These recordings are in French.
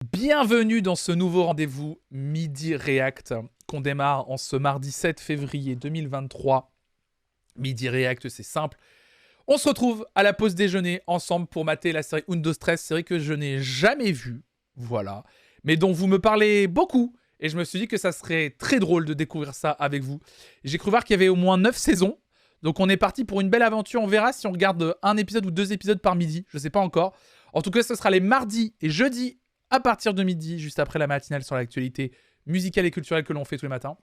Bienvenue dans ce nouveau rendez-vous Midi React qu'on démarre en ce mardi 7 février 2023. Midi React, c'est simple. On se retrouve à la pause déjeuner ensemble pour mater la série Undo Stress, série que je n'ai jamais vue, voilà, mais dont vous me parlez beaucoup. Et je me suis dit que ça serait très drôle de découvrir ça avec vous. J'ai cru voir qu'il y avait au moins 9 saisons. Donc on est parti pour une belle aventure. On verra si on regarde un épisode ou 2 épisodes par midi. Je ne sais pas encore. En tout cas, ce sera les mardis et jeudis à partir de midi, juste après la matinale sur l'actualité musicale et culturelle que l'on fait tous les matins.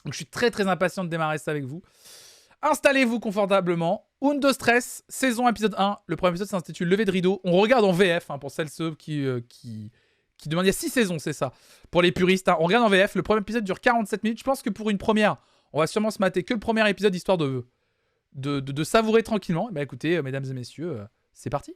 Donc je suis très très impatient de démarrer ça avec vous. Installez-vous confortablement. Undo Stress, saison épisode 1. Le premier épisode s'intitule Lever de rideau. On regarde en VF pour celles ceux qui demandent. Il y a 6 saisons, c'est ça. Pour les puristes, on regarde en VF. Le premier épisode dure 47 minutes. Je pense que pour une première, on va sûrement se mater que le premier épisode, histoire de savourer tranquillement. Bah écoutez, mesdames et messieurs, c'est parti.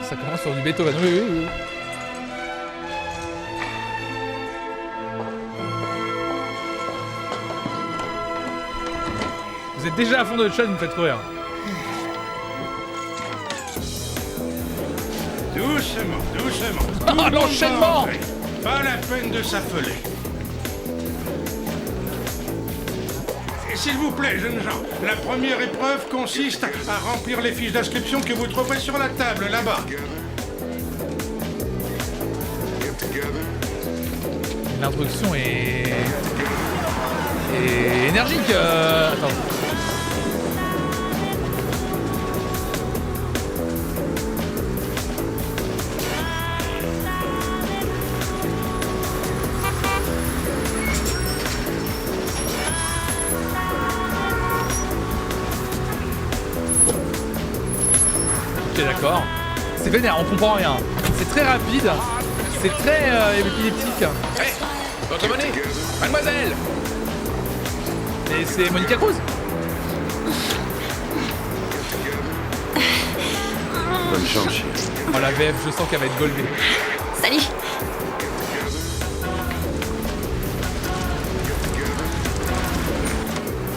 Ça commence sur du Beethoven, oui. Vous êtes déjà à fond de chat, vous me faites rire. Doucement. Oh, l'enchaînement! Pas la peine de s'affoler. Et s'il vous plaît, jeunes gens, la première épreuve consiste à remplir les fiches d'inscription que vous trouverez sur la table, là-bas. L'introduction est énergique. Attends. Ok, d'accord. C'est vénère, on comprend rien. C'est très rapide. C'est très épileptique. Hey, votre monnaie, mademoiselle. Et c'est Monica Cruz. Bonne chance, chérie. Oh la VF, je sens qu'elle va être goldée. Salut.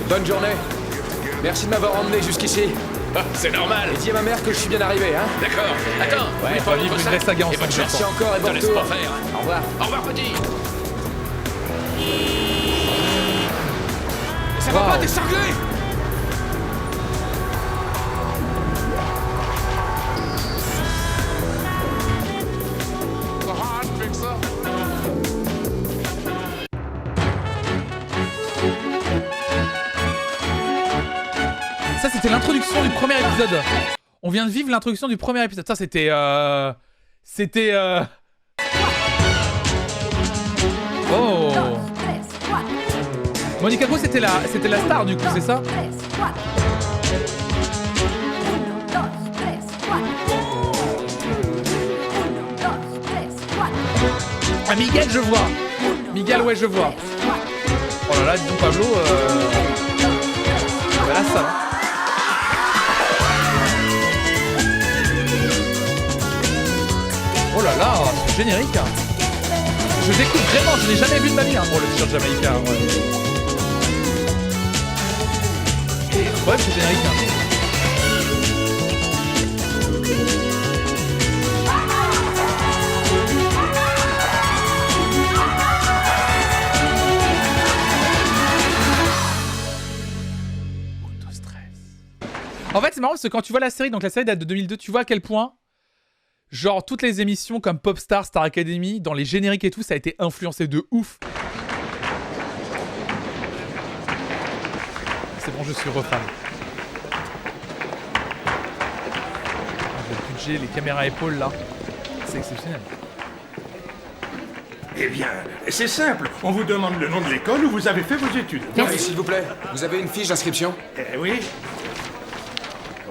Bonne journée. Merci de m'avoir emmené jusqu'ici. Ah, c'est normal. Et dis à ma mère que je suis bien arrivé, hein. D'accord. Attends. Ouais, on va vivre une vraie saga ensemble. Merci encore et bon laisse retour. pas faire. Au revoir. Au revoir, petit. Ça va Wow. pas, t'es cinglé. Ça, c'était l'introduction du premier épisode. On vient de vivre l'introduction du premier épisode. Ça, c'était... Oh. Monica Cruz, c'était la star, du coup, c'est ça? Ah, Miguel, je vois. Miguel, ouais, je vois. Oh là là, dis donc, Pablo... Voilà ça. Oh là là, c'est générique. Je découvre vraiment, je n'ai jamais vu de ma vie. Oh, le t-shirt jamaïcain, ouais. Ouais, c'est générique. Undo Stress. En fait, c'est marrant parce que quand tu vois la série, donc la série date de 2002, tu vois à quel point, genre, toutes les émissions comme Popstar, Star Academy, dans les génériques et tout, ça a été influencé de ouf. C'est bon, je suis refan. Le budget, les caméras à épaules là, c'est exceptionnel. Eh bien, c'est simple. On vous demande le nom de l'école où vous avez fait vos études. Oui, s'il vous plaît, vous avez une fiche d'inscription? Oui.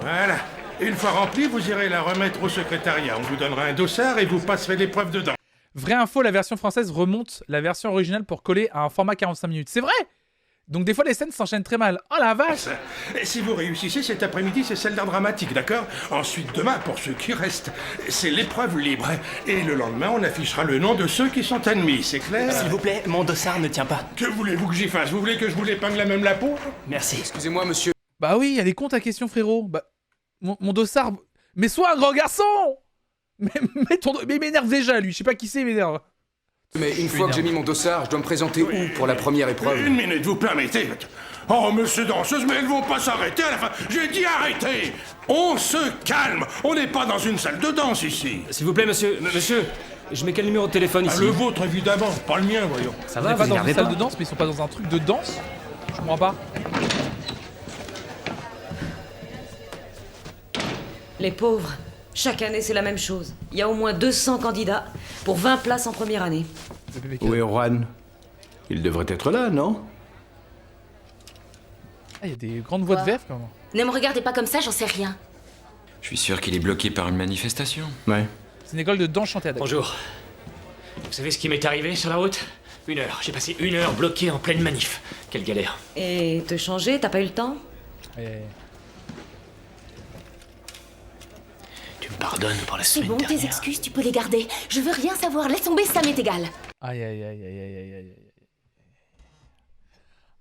Voilà. Une fois remplie, vous irez la remettre au secrétariat. On vous donnera un dossard et vous passerez l'épreuve dedans. Vraie info, la version française remonte la version originale pour coller à un format 45 minutes. C'est vrai! Donc des fois les scènes s'enchaînent très mal. Oh la vache! Et si vous réussissez cet après-midi, c'est celle d'art dramatique, d'accord? Ensuite, demain, pour ceux qui restent, c'est l'épreuve libre. Et le lendemain, on affichera le nom de ceux qui sont admis, c'est clair? S'il vous plaît, mon dossard ne tient pas. Que voulez-vous que j'y fasse? Vous voulez que je vous l'épingle à même la peau? Merci. Excusez-moi, monsieur. Bah oui, elle est con ta question, frérot. Bah, mon dossard... Mais sois un grand garçon! Mais il m'énerve déjà, lui. Je sais pas qui c'est, il m'énerve. Mais une fois que j'ai mis mon dossard, je dois me présenter où pour la première épreuve? Une minute, vous permettez? Oh, monsieur danseuse, mais elles vont pas s'arrêter à la fin. J'ai dit arrêtez! On se calme. On n'est pas dans une salle de danse ici. S'il vous plaît, monsieur, je mets quel numéro de téléphone ici? Le vôtre, évidemment, pas le mien, voyons. Ça On va, est pas vous dans une énervez salle pas de danse, mais ils sont pas dans un truc de danse? Je comprends pas. Les pauvres. Chaque année, c'est la même chose. Il y a au moins 200 candidats pour 20 places en première année. Où est Juan? Il devrait être là, non? Ah, il y a des grandes voix de VF quand même. Ne me regardez pas comme ça, j'en sais rien. Je suis sûr qu'il est bloqué par une manifestation. Ouais. C'est une école de danse chantée à Dakar. Bonjour. Vous savez ce qui m'est arrivé sur la route? 1 heure. J'ai passé 1 heure bloqué en pleine manif. Quelle galère. Et te changer, t'as pas eu le temps? Tu me pardonnes pour la C'est semaine bon, dernière. tes excuses, tu peux les garder. Je veux rien savoir, laisse tomber, ça m'est égal. Aïe aïe aïe aïe aïe aïe aïe.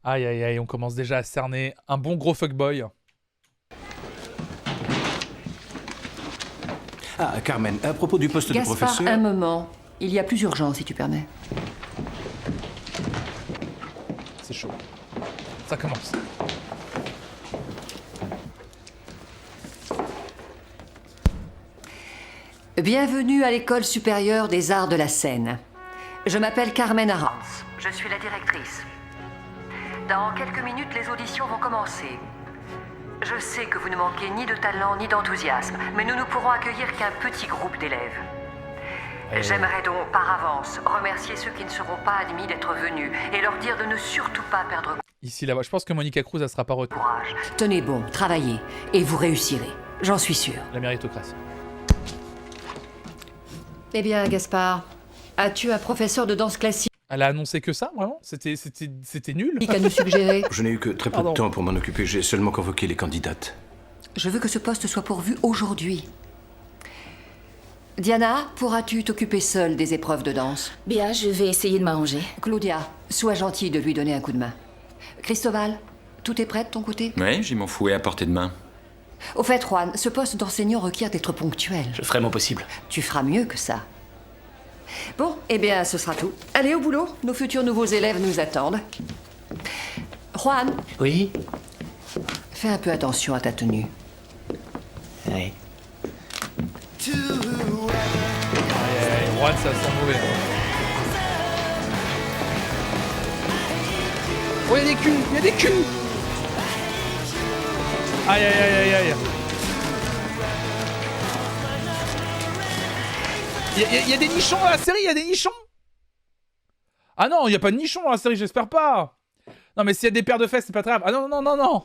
Aïe aïe aïe, on commence déjà à cerner un bon gros fuckboy. Ah, Carmen, à propos du poste de Gaspard, professeur... un moment. Il y a plus urgent, si tu permets. C'est chaud. Ça commence. Bienvenue à l'École supérieure des arts de la scène. Je m'appelle Carmen Arans. Je suis la directrice. Dans quelques minutes, les auditions vont commencer. Je sais que vous ne manquez ni de talent ni d'enthousiasme, mais nous ne pourrons accueillir qu'un petit groupe d'élèves. J'aimerais donc, par avance, remercier ceux qui ne seront pas admis d'être venus et leur dire de ne surtout pas perdre Ici, là-bas. Je pense que Monica Cruz, elle sera pas retenue. courage. Tenez bon, travaillez, et vous réussirez. J'en suis sûre. La méritocratie. Eh bien, Gaspard, as-tu un professeur de danse classique Elle a annoncé que ça, vraiment? C'était nul? à nous suggérer? Je n'ai eu que très peu Pardon. de temps pour m'en occuper. J'ai seulement convoqué les candidates. Je veux que ce poste soit pourvu aujourd'hui. Diana, pourras-tu t'occuper seule des épreuves de danse? Bien, je vais essayer de m'arranger. Claudia, sois gentille de lui donner un coup de main. Cristobal, tout est prêt de ton côté? Ouais, j'ai mon fouet à portée de main. Au fait, Juan, ce poste d'enseignant requiert d'être ponctuel. Je ferai mon possible. Tu feras mieux que ça. Bon, eh bien, ce sera tout. Allez au boulot, nos futurs nouveaux élèves nous attendent. Juan, Oui? fais un peu attention à ta tenue. Oui. Aïe aïe aïe, Juan, ça sent mauvais. Oh, il y a des culs! Il y a des culs! Aïe aïe aïe aïe aïe. Il y a des nichons dans la série, il y a des nichons? Ah non, il n'y a pas de nichons dans la série, j'espère pas. Non, mais s'il y a des paires de fesses, c'est pas très grave. Ah non, non, non, non.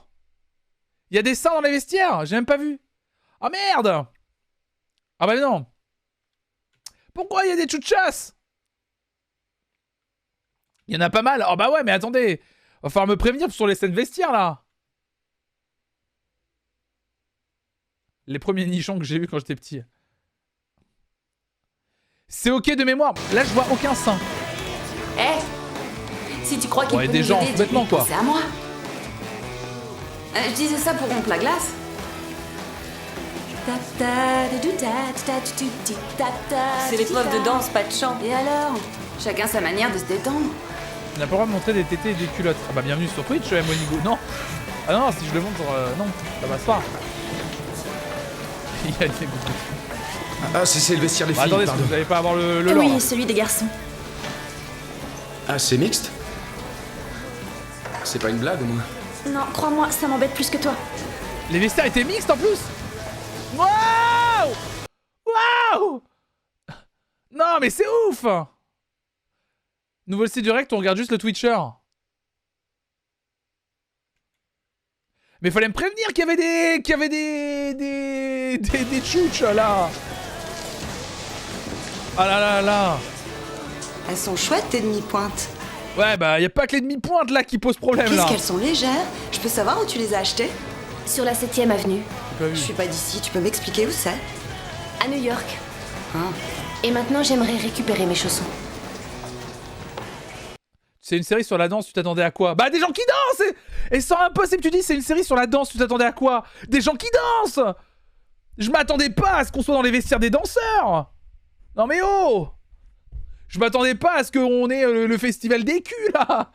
Il y a des seins dans les vestiaires, j'ai même pas vu. Ah merde! Ah bah non. Pourquoi il y a des tchouchas? Il y en a pas mal. Oh bah ouais, mais attendez. Va falloir me prévenir sur les scènes vestiaires, là. Les premiers nichons que j'ai vus quand j'étais petit. C'est ok de mémoire. Là, je vois aucun sein. Eh, si tu crois qu'il Ouais, peut des nous gens en aider, sous-vêtements, dis-lui, quoi. c'est à moi. Je disais ça pour rompre la glace. C'est l'épreuve de danse, pas de chant. Et alors? Chacun sa manière de se détendre. On n'a pas le droit de montrer des tétés et des culottes. Ah bah bienvenue sur Twitch, Monigo. Non. Ah non, si je le montre, non, ça passe pas. Il y a des groupes. Ah, c'est le vestiaire des Bah, filles, attendez, pardon. vous n'allez pas avoir le lore. Oui, là. celui des garçons. Ah, c'est mixte? C'est pas une blague, moi. Non, crois-moi, ça m'embête plus que toi. Les vestiaires étaient mixtes en plus. Waouh! Waouh! Non, mais c'est ouf! Nouveau site direct, on regarde juste le Twitcher. Mais fallait me prévenir qu'il y avait des tchouches là. Ah là là là. Elles sont chouettes tes demi-pointes. Ouais bah y a pas que les demi-pointes là qui posent problème là. Qu'est-ce qu'elles sont légères. Je peux savoir où tu les as achetées? Sur la 7ème avenue. Je suis pas d'ici, tu peux m'expliquer où c'est? À New York. Hein? Et maintenant, j'aimerais récupérer mes chaussons. C'est une série sur la danse, tu t'attendais à quoi? Bah des gens qui dansent. Et c'est impossible, tu dis c'est une série sur la danse, tu t'attendais à quoi? Des gens qui dansent. Je m'attendais pas à ce qu'on soit dans les vestiaires des danseurs. Non mais oh. Je m'attendais pas à ce qu'on ait le festival des culs là.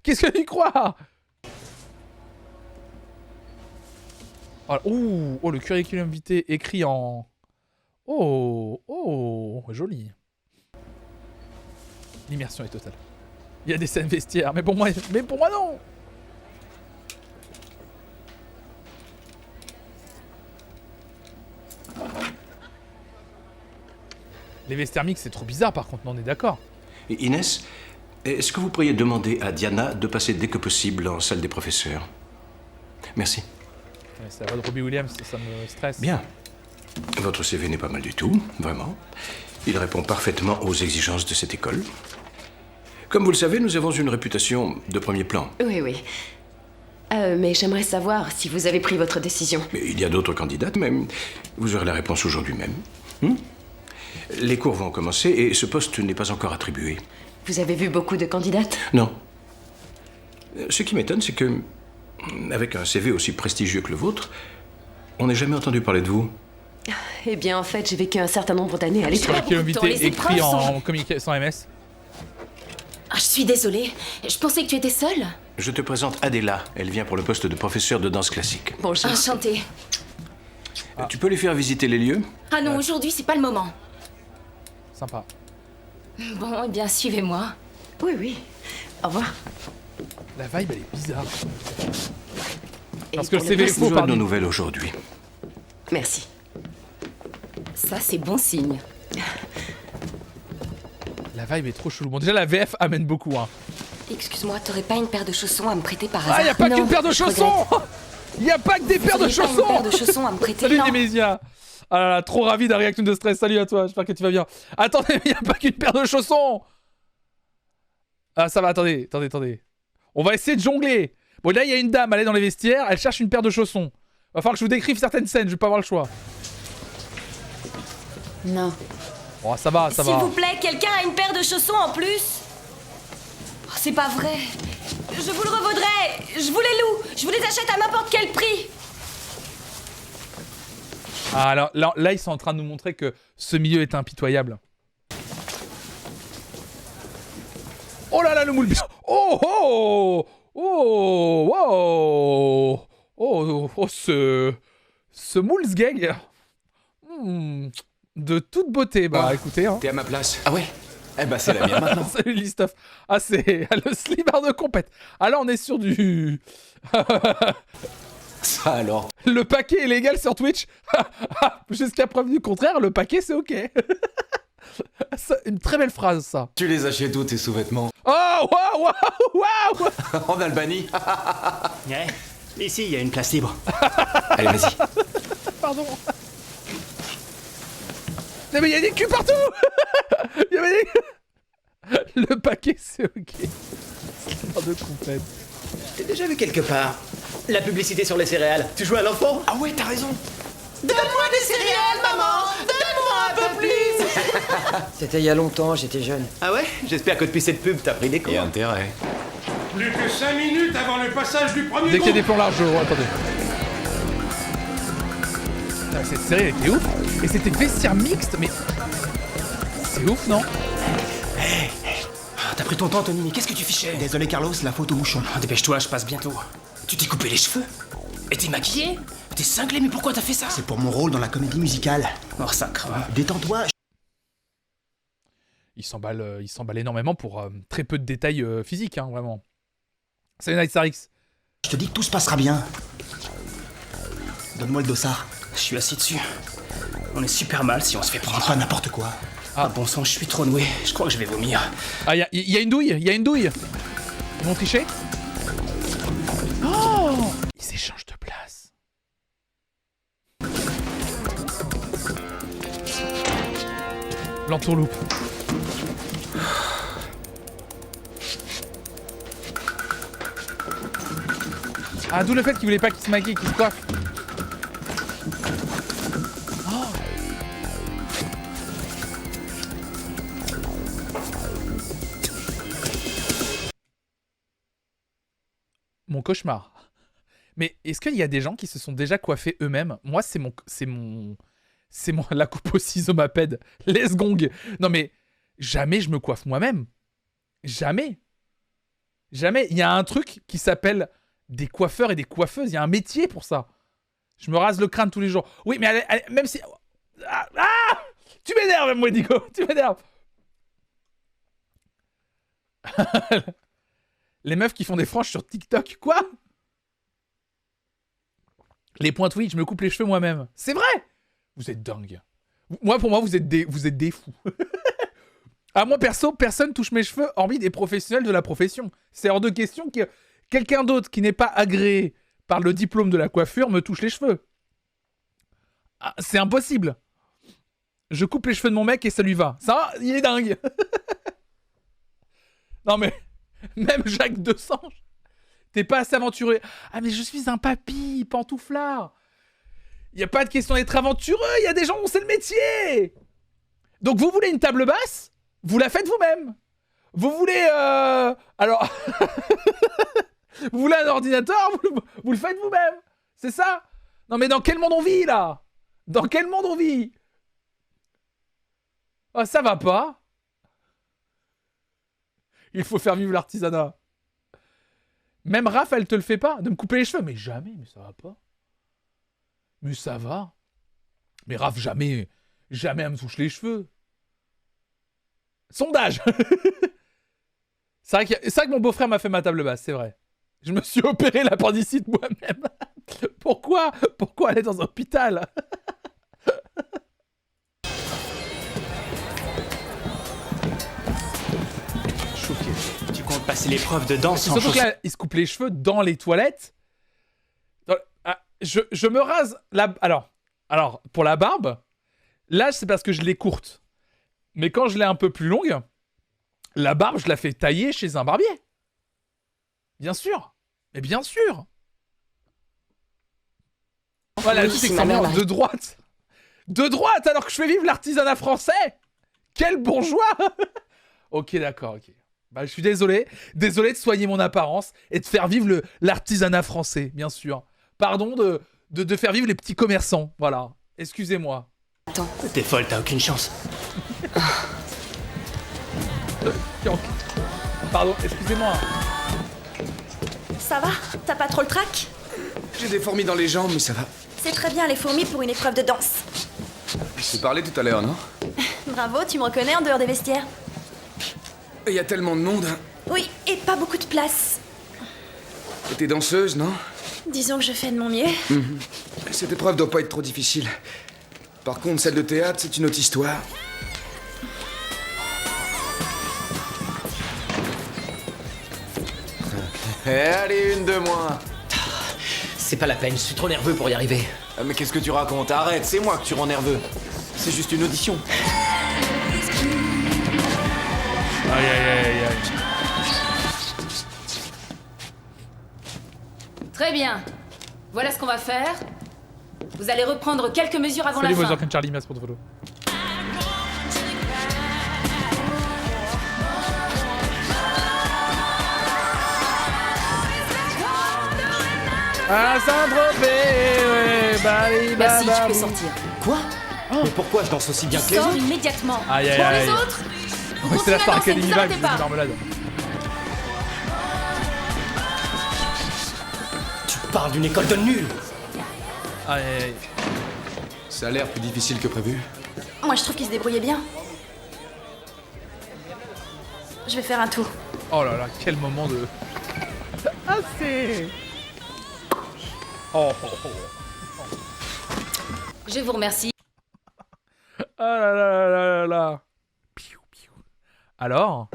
Qu'est-ce que tu crois? Oh, le curriculum vitae écrit en... Oh, joli. L'immersion est totale. Il y a des scènes vestiaires, mais pour moi non. Les vestiaires mix, c'est trop bizarre par contre, on est d'accord. Et Inès, est-ce que vous pourriez demander à Diana de passer dès que possible en salle des professeurs? Merci. Ouais, c'est la voix de Robbie Williams, ça me stresse. Bien. Votre CV n'est pas mal du tout, vraiment. Il répond parfaitement aux exigences de cette école. Comme vous le savez, nous avons une réputation de premier plan. Oui. Mais j'aimerais savoir si vous avez pris votre décision. Mais il y a d'autres candidates, mais vous aurez la réponse aujourd'hui même. Les cours vont commencer et ce poste n'est pas encore attribué. Vous avez vu beaucoup de candidates? Non. Ce qui m'étonne, c'est que, avec un CV aussi prestigieux que le vôtre, on n'a jamais entendu parler de vous. Eh bien, en fait, j'ai vécu un certain nombre d'années à l'école. Curriculum vitae écrit en communication MS. Je suis désolée. Je pensais que tu étais seule. Je te présente Adela. Elle vient pour le poste de professeur de danse classique. Bonjour. Enchantée. Tu peux lui faire visiter les lieux? Ah non, aujourd'hui, c'est pas le moment. Sympa. Bon, eh bien, suivez-moi. Oui. Au revoir. La vibe, elle est bizarre. Parce que le CV est faux, Vous aurez nos nouvelles aujourd'hui. Merci. Ça, c'est bon signe. La vibe est trop chelou. Bon, déjà, la VF amène beaucoup, hein. Excuse-moi, t'aurais pas une paire de chaussons à me prêter par hasard? Ah, y a pas qu'une paire de chaussons. Y a pas que des paires de chaussons. Une paire de chaussons à me prêter? Salut Non. Nemesia. Ah là là, trop ravi d'un Reaction de stress. Salut à toi, j'espère que tu vas bien. Attendez, mais y a pas qu'une paire de chaussons. Ah, ça va, attendez. On va essayer de jongler. Bon, là, il y a une dame, elle est dans les vestiaires, elle cherche une paire de chaussons. Va falloir que je vous décrive certaines scènes, je vais pas avoir le choix. Non. Oh, ça va. S'il vous plaît, quelqu'un a une paire de chaussons en plus? Oh, c'est pas vrai. Je vous le revaudrai. Je vous les loue. Je vous les achète à n'importe quel prix. Ah, alors là, ils sont en train de nous montrer que ce milieu est impitoyable. Oh là là, le moule bien. Oh, ce moule gang. De toute beauté. Bah, écoutez. Hein. T'es à ma place. Ah ouais? Eh ben, c'est la mienne maintenant. Salut, Listoff. Ah, c'est le slimmer de compète. Ah, là, on est sur du... Ça alors. Le paquet est légal sur Twitch. Jusqu'à preuve du contraire, le paquet, c'est OK. Une très belle phrase, ça. Tu les achètes où, tes sous-vêtements? Oh, waouh. En Albanie. Ouais. Ici, il y a une place libre. Allez, vas-y. Pardon. Non, mais il y a des culs partout. Le paquet, c'est OK. C'est de complète. T'es déjà vu quelque part la publicité sur les céréales. Tu joues à l'enfant? Ah ouais, t'as raison. Donne-moi des céréales, maman. Donne-moi un peu plus. C'était il y a longtemps, j'étais jeune. Ah ouais? J'espère que depuis cette pub, t'as pris des cours. Et intérêt. Plus que 5 minutes avant le passage du premier Dès qu'il y a groupe. des plans larges, attendez. Putain, cette série, elle était ouf. Et c'était vestiaire mixte, mais... C'est ouf, non? T'as pris ton temps, Tony, mais qu'est-ce que tu fichais? Désolé, Carlos, la faute au bouchon. Dépêche-toi, je passe bientôt. Tu t'es coupé les cheveux? Et t'es maquillé? T'es cinglé, mais pourquoi t'as fait ça? C'est pour mon rôle dans la comédie musicale. Oh, sacre. Détends-toi. Il s'emballe énormément pour très peu de détails physiques, hein, vraiment. Salut Night Starix. Je te dis que tout se passera bien. Donne-moi le dossard. Je suis assis dessus. On est super mal si on se fait prendre. Dis pas n'importe quoi. Ah bon sang, je suis trop noué. Je crois que je vais vomir. Ah, y a une douille, Ils vont tricher. Oh, ils échangent de L'entourloupe. Ah, d'où le fait qu'il voulait pas qu'il se maquille, qu'il se coiffe. Oh. Mon cauchemar. Mais est-ce qu'il y a des gens qui se sont déjà coiffés eux-mêmes? Moi, c'est la coupe au ciseau-mapède. Les gong. Non mais, jamais je me coiffe moi-même. Jamais. Jamais. Il y a un truc qui s'appelle des coiffeurs et des coiffeuses. Il y a un métier pour ça. Je me rase le crâne tous les jours. Oui, mais même si... Ah, tu m'énerves, moi, Nico. Tu m'énerves. Les meufs qui font des franges sur TikTok. Quoi? Les pointes, oui, je me coupe les cheveux moi-même. C'est vrai. Vous êtes dingue. Pour moi, vous êtes des fous. Ah, moi, perso, personne touche mes cheveux, hormis des professionnels de la profession. C'est hors de question que quelqu'un d'autre qui n'est pas agréé par le diplôme de la coiffure me touche les cheveux. Ah, c'est impossible. Je coupe les cheveux de mon mec et ça lui va. Ça, il est dingue. Non, mais même Jacques Desange, t'es pas assez aventureux. Ah, mais je suis un papy, pantouflard. Il n'y a pas de question d'être aventureux, il y a des gens où c'est le métier. Donc vous voulez une table basse? Vous la faites vous-même. Vous voulez... Alors... Vous voulez un ordinateur? Vous le faites vous-même. C'est ça? Non mais dans quel monde on vit là? Dans quel monde on vit? Oh, ça va pas. Il faut faire vivre l'artisanat. Même Raph, elle te le fait pas? De me couper les cheveux? Mais jamais, mais ça va pas. Mais ça va. Mais Raph, jamais elle me touche les cheveux. Sondage. C'est vrai que mon beau-frère m'a fait ma table basse, c'est vrai. Je me suis opéré l'appendicite moi-même. Pourquoi aller dans un hôpital? Choqué. Tu comptes passer l'épreuve de danse sans surtout que là, il se coupe les cheveux dans les toilettes. Je me rase la... Alors, pour la barbe, là, c'est parce que je l'ai courte. Mais quand je l'ai un peu plus longue, la barbe, je la fais tailler chez un barbier. Bien sûr. Mais bien sûr. Voilà, Oui, tout c'est est ma mère, de droite. De droite, alors que je fais vivre l'artisanat français. Quel bourgeois. Ok, d'accord, ok. Bah, je suis désolé. Désolé de soigner mon apparence et de faire vivre l'artisanat français, bien sûr. Pardon de faire vivre les petits commerçants. Voilà. Excusez-moi. Attends. T'es folle, t'as aucune chance. Pardon, excusez-moi. Ça va? T'as pas trop le trac? J'ai des fourmis dans les jambes, mais ça va. C'est très bien les fourmis pour une épreuve de danse. Je t'ai parlé tout à l'heure, non? Bravo, tu me reconnais en dehors des vestiaires? Il y a tellement de monde. Oui, et pas beaucoup de place. Et t'es danseuse, non? Disons que je fais de mon mieux. Cette épreuve doit pas être trop difficile. Par contre, celle de théâtre, c'est une autre histoire. Allez, une de moins. C'est pas la peine, je suis trop nerveux pour y arriver. Ah, mais qu'est-ce que tu racontes? Arrête, c'est moi que tu rends nerveux. C'est juste une audition. Aïe, aïe, aïe, aïe. Très bien. Voilà ce qu'on va faire. Vous allez reprendre quelques mesures avant Salut, la fin. Salut, Charlie, merci pour ton follow. Ah, Saint-Tropez, ouais, bali, Merci, baba, tu peux bou. sortir. Quoi? Mais pourquoi je danse aussi bien que les Sors autres? immédiatement. Aïe, aïe, Pour aïe. les autres, vous Ouais, c'est la continuez à Star danser, Academy ne vous Live, arrêtez c'est pas. une marmelade. Tu parles d'une école de nuls. Aïe, aïe, aïe. Ça a l'air plus difficile que prévu. Moi, je trouve qu'il se débrouillait bien. Je vais faire un tour. Oh là là, quel moment de... Ah, c'est... Oh, oh, oh. Je vous remercie. Ah là là là là là là. Piou, piou. Alors?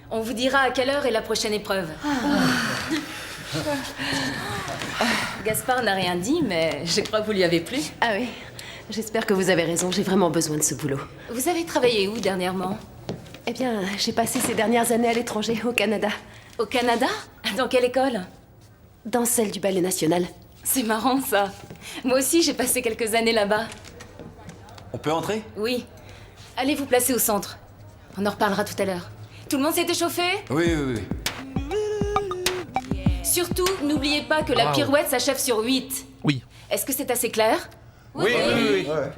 On vous dira à quelle heure est la prochaine épreuve. Gaspard n'a rien dit, mais je crois que vous lui avez plu. Ah oui. J'espère que vous avez raison, j'ai vraiment besoin de ce boulot. Vous avez travaillé où dernièrement? Eh bien, j'ai passé ces dernières années à l'étranger, au Canada. Au Canada? Dans quelle école? Dans celle du Ballet National. C'est marrant ça. Moi aussi j'ai passé quelques années là-bas. On peut entrer? Oui. Allez vous placer au centre. On en reparlera tout à l'heure. Tout le monde s'est échauffé? Oui. Surtout, n'oubliez pas que la pirouette s'achève sur 8. Oui. Est-ce que c'est assez clair? Oui.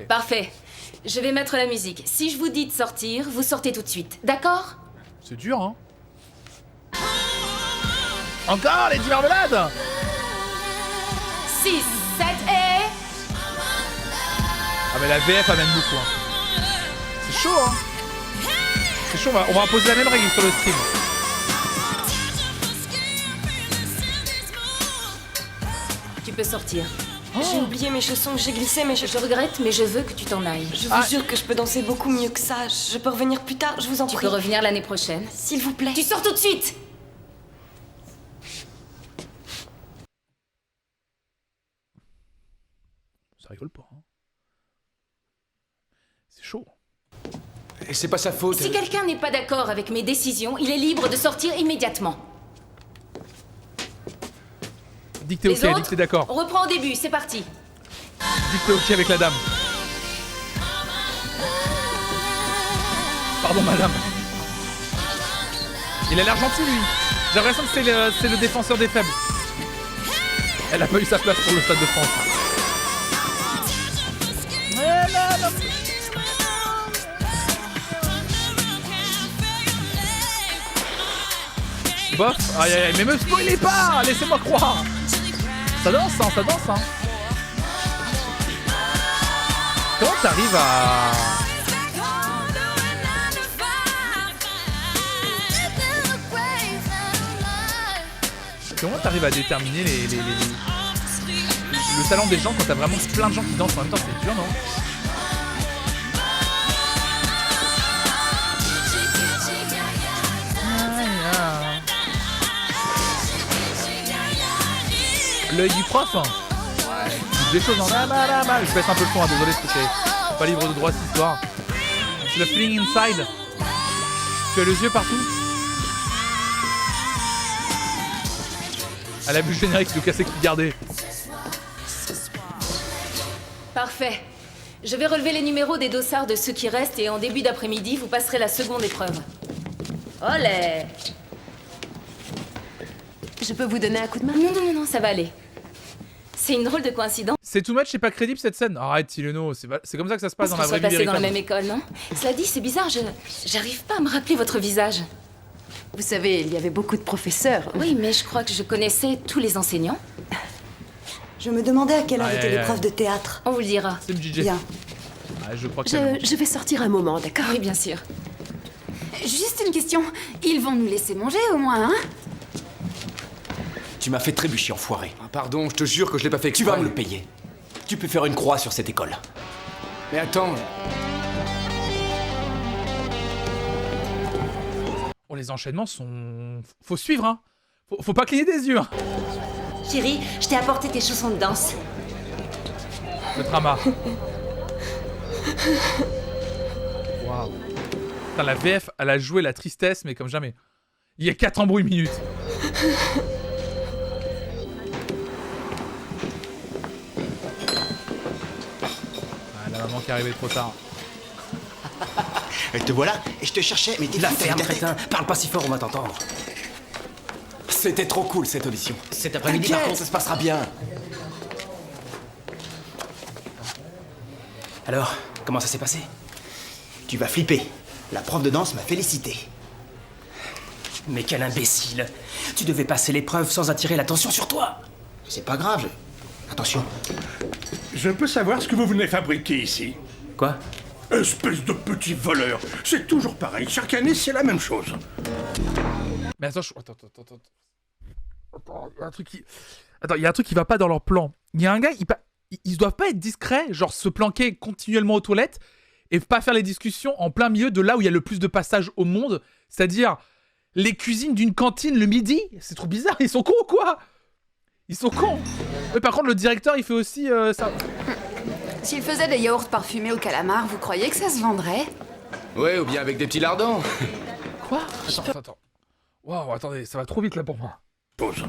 Parfait. Je vais mettre la musique. Si je vous dis de sortir, vous sortez tout de suite. D'accord? C'est dur, hein. Encore les 10 marmelades. 6, 7 et... Ah mais la VF amène beaucoup, hein. C'est chaud, hein. C'est chaud, on va imposer la même règle sur le stream. Tu peux sortir. J'ai oublié mes chaussons, j'ai glissé mes chaussons. Je regrette, mais je veux que tu t'en ailles. Je vous jure que je peux danser beaucoup mieux que ça. Je peux revenir plus tard, je vous en prie. Tu peux revenir l'année prochaine. S'il vous plaît. Tu sors tout de suite! Ça rigole pas, hein. C'est chaud. Et c'est pas sa faute. Si quelqu'un n'est pas d'accord avec mes décisions, il est libre de sortir immédiatement. Dis que t'es ok, dis que t'es d'accord. On reprend au début, c'est parti. Dis que t'es ok avec la dame. Pardon, madame. Il a l'air gentil, lui. J'ai l'impression que c'est le défenseur des faibles. Elle a pas eu sa place pour le Stade de France. Bof, aïe aïe aïe, mais me spoilez pas, laissez-moi croire. Ça danse, hein, ça danse, hein. Comment t'arrives à... Comment t'arrives à déterminer le talent des gens quand t'as vraiment plein de gens qui dansent en même temps? C'est dur, non? L'œil du prof, hein. Ouais. Des choses en... Je baisse un peu le son, hein, désolé, parce que c'est pas libre de droit cette histoire. C'est le feeling inside. Tu as les yeux partout. Elle a vu le générique de casser qui gardait. Parfait. Je vais relever les numéros des dossards de ceux qui restent et en début d'après-midi, vous passerez la seconde épreuve. Olé! Je peux vous donner un coup de main? Non, ça va aller. C'est une drôle de coïncidence. C'est too much, c'est pas crédible cette scène. Arrête, Sileno, c'est comme ça que ça se passe dans la vraie vie passé véritable. dans la même école, non? Cela dit, c'est bizarre, j'arrive pas à me rappeler votre visage. Vous savez, il y avait beaucoup de professeurs. Oui, mais je crois que je connaissais tous les enseignants. Je me demandais à quelle heure était l'épreuve de théâtre. On vous le dira. C'est le DJ. Bien. Ah, je crois que je vais sortir un moment, d'accord? Oui, bien sûr. Juste une question. Ils vont nous laisser manger au moins, hein? Tu m'as fait trébucher, enfoiré. Ah, pardon, je te jure que je l'ai pas fait exprès. Tu vas me le payer. Tu peux faire une croix sur cette école. Mais attends... Oh, les enchaînements sont... Faut suivre, hein. Faut pas cligner des yeux, hein. Chérie, je t'ai apporté tes chaussons de danse. Le drama. Waouh. Putain, la VF, elle a joué la tristesse, mais comme jamais. Il y a 4 embrouilles minutes. Ah, la maman qui est arrivée trop tard. Te voilà, et je te cherchais, mais t'es La fou, ferme, t'as ta crétin. tête. Parle pas si fort, on va t'entendre. C'était trop cool cette audition. Cet après-midi, par contre, ça se passera bien. Alors, comment ça s'est passé? Tu vas flipper. La prof de danse m'a félicité. Mais quel imbécile! Tu devais passer l'épreuve sans attirer l'attention sur toi! C'est pas grave. Attention. Je peux savoir ce que vous venez fabriquer ici? Quoi? Espèce de petit voleur. C'est toujours pareil. Chaque année, c'est la même chose. Mais attends, attends, il y a un truc qui... Attends, il y a un truc qui va pas dans leur plan. Il y a un gars, ils doivent pas être discrets, genre se planquer continuellement aux toilettes et pas faire les discussions en plein milieu de là où il y a le plus de passages au monde, c'est-à-dire les cuisines d'une cantine le midi. C'est trop bizarre, ils sont cons ou quoi? Ils sont cons. Mais par contre, le directeur, il fait aussi ça. S'il faisait des yaourts parfumés au calamar, vous croyez que ça se vendrait? Ouais, ou bien avec des petits lardons. Quoi? Attends. Waouh, attendez, ça va trop vite là pour moi. Pause.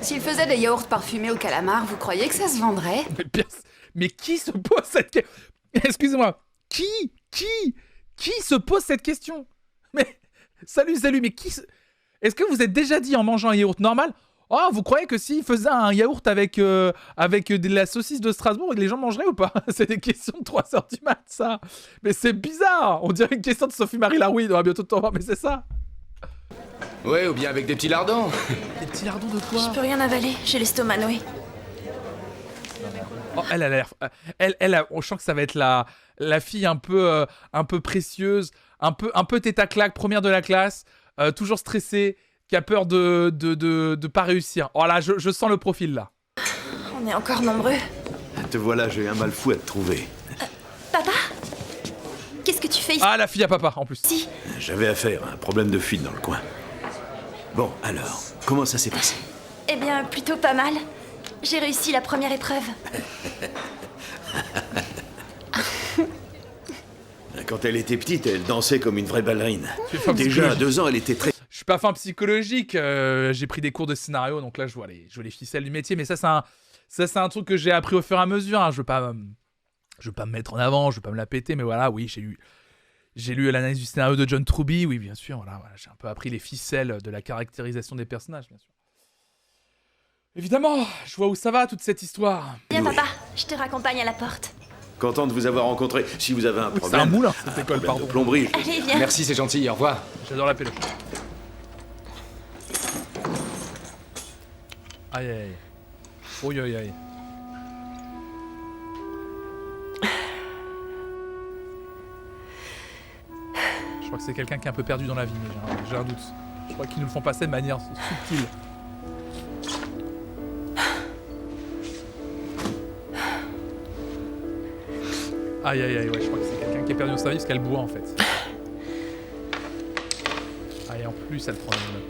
S'il faisait des yaourts parfumés au calamar, vous croyez que ça se vendrait? Mais qui se pose cette question? Excusez-moi. Qui se pose cette question? Mais salut, mais Est-ce que vous êtes déjà dit en mangeant un yaourt normal? Oh, vous croyez que s'il faisait un yaourt avec de la saucisse de Strasbourg, les gens mangeraient ou pas? C'est des questions de 3h du mat, ça. Mais c'est bizarre. On dirait une question de Sophie-Marie Larouille. On va bientôt t'en voir, mais c'est ça. Ouais, ou bien avec des petits lardons. Des petits lardons de quoi? Je peux rien avaler, j'ai l'estomac noué. Oh, elle a l'air... on sent que ça va être la fille un peu précieuse, un peu tête à claque, première de la classe, toujours stressée, qui a peur de pas réussir. Oh là, je sens le profil là. On est encore nombreux. Te voilà, j'ai un mal fou à te trouver. Papa? Qu'est-ce que tu fais ici? Ah, la fille à papa en plus. Si. J'avais affaire à un problème de fuite dans le coin. Bon, alors, comment ça s'est passé? Eh bien, plutôt pas mal. J'ai réussi la première épreuve. Quand elle était petite, elle dansait comme une vraie ballerine. Déjà à 2 ans, elle était très... Je suis pas fin psychologique, j'ai pris des cours de scénario, donc là je vois les ficelles du métier, mais ça c'est un truc que j'ai appris au fur et à mesure. Hein. Je veux pas me mettre en avant, je veux pas me la péter, mais voilà, oui, j'ai lu l'analyse du scénario de John Truby, oui, bien sûr, voilà, j'ai un peu appris les ficelles de la caractérisation des personnages, bien sûr. Évidemment, je vois où ça va toute cette histoire. Viens papa, je te raccompagne à la porte. Content de vous avoir rencontré. Si vous avez un problème... C'est un moulin, cette école, pardon. De plomberie. Allez, viens. Merci, c'est gentil, au revoir. J'adore la péloche. Aïe aïe aïe. Aïe aïe aïe. Je crois que c'est quelqu'un qui est un peu perdu dans la vie, mais j'ai un doute. Je crois qu'ils nous le font passer de manière subtile. Aïe aïe aïe, ouais, je crois que c'est quelqu'un qui est perdu dans sa vie parce qu'elle boit en fait. Ah, et en plus elle prend le bloc.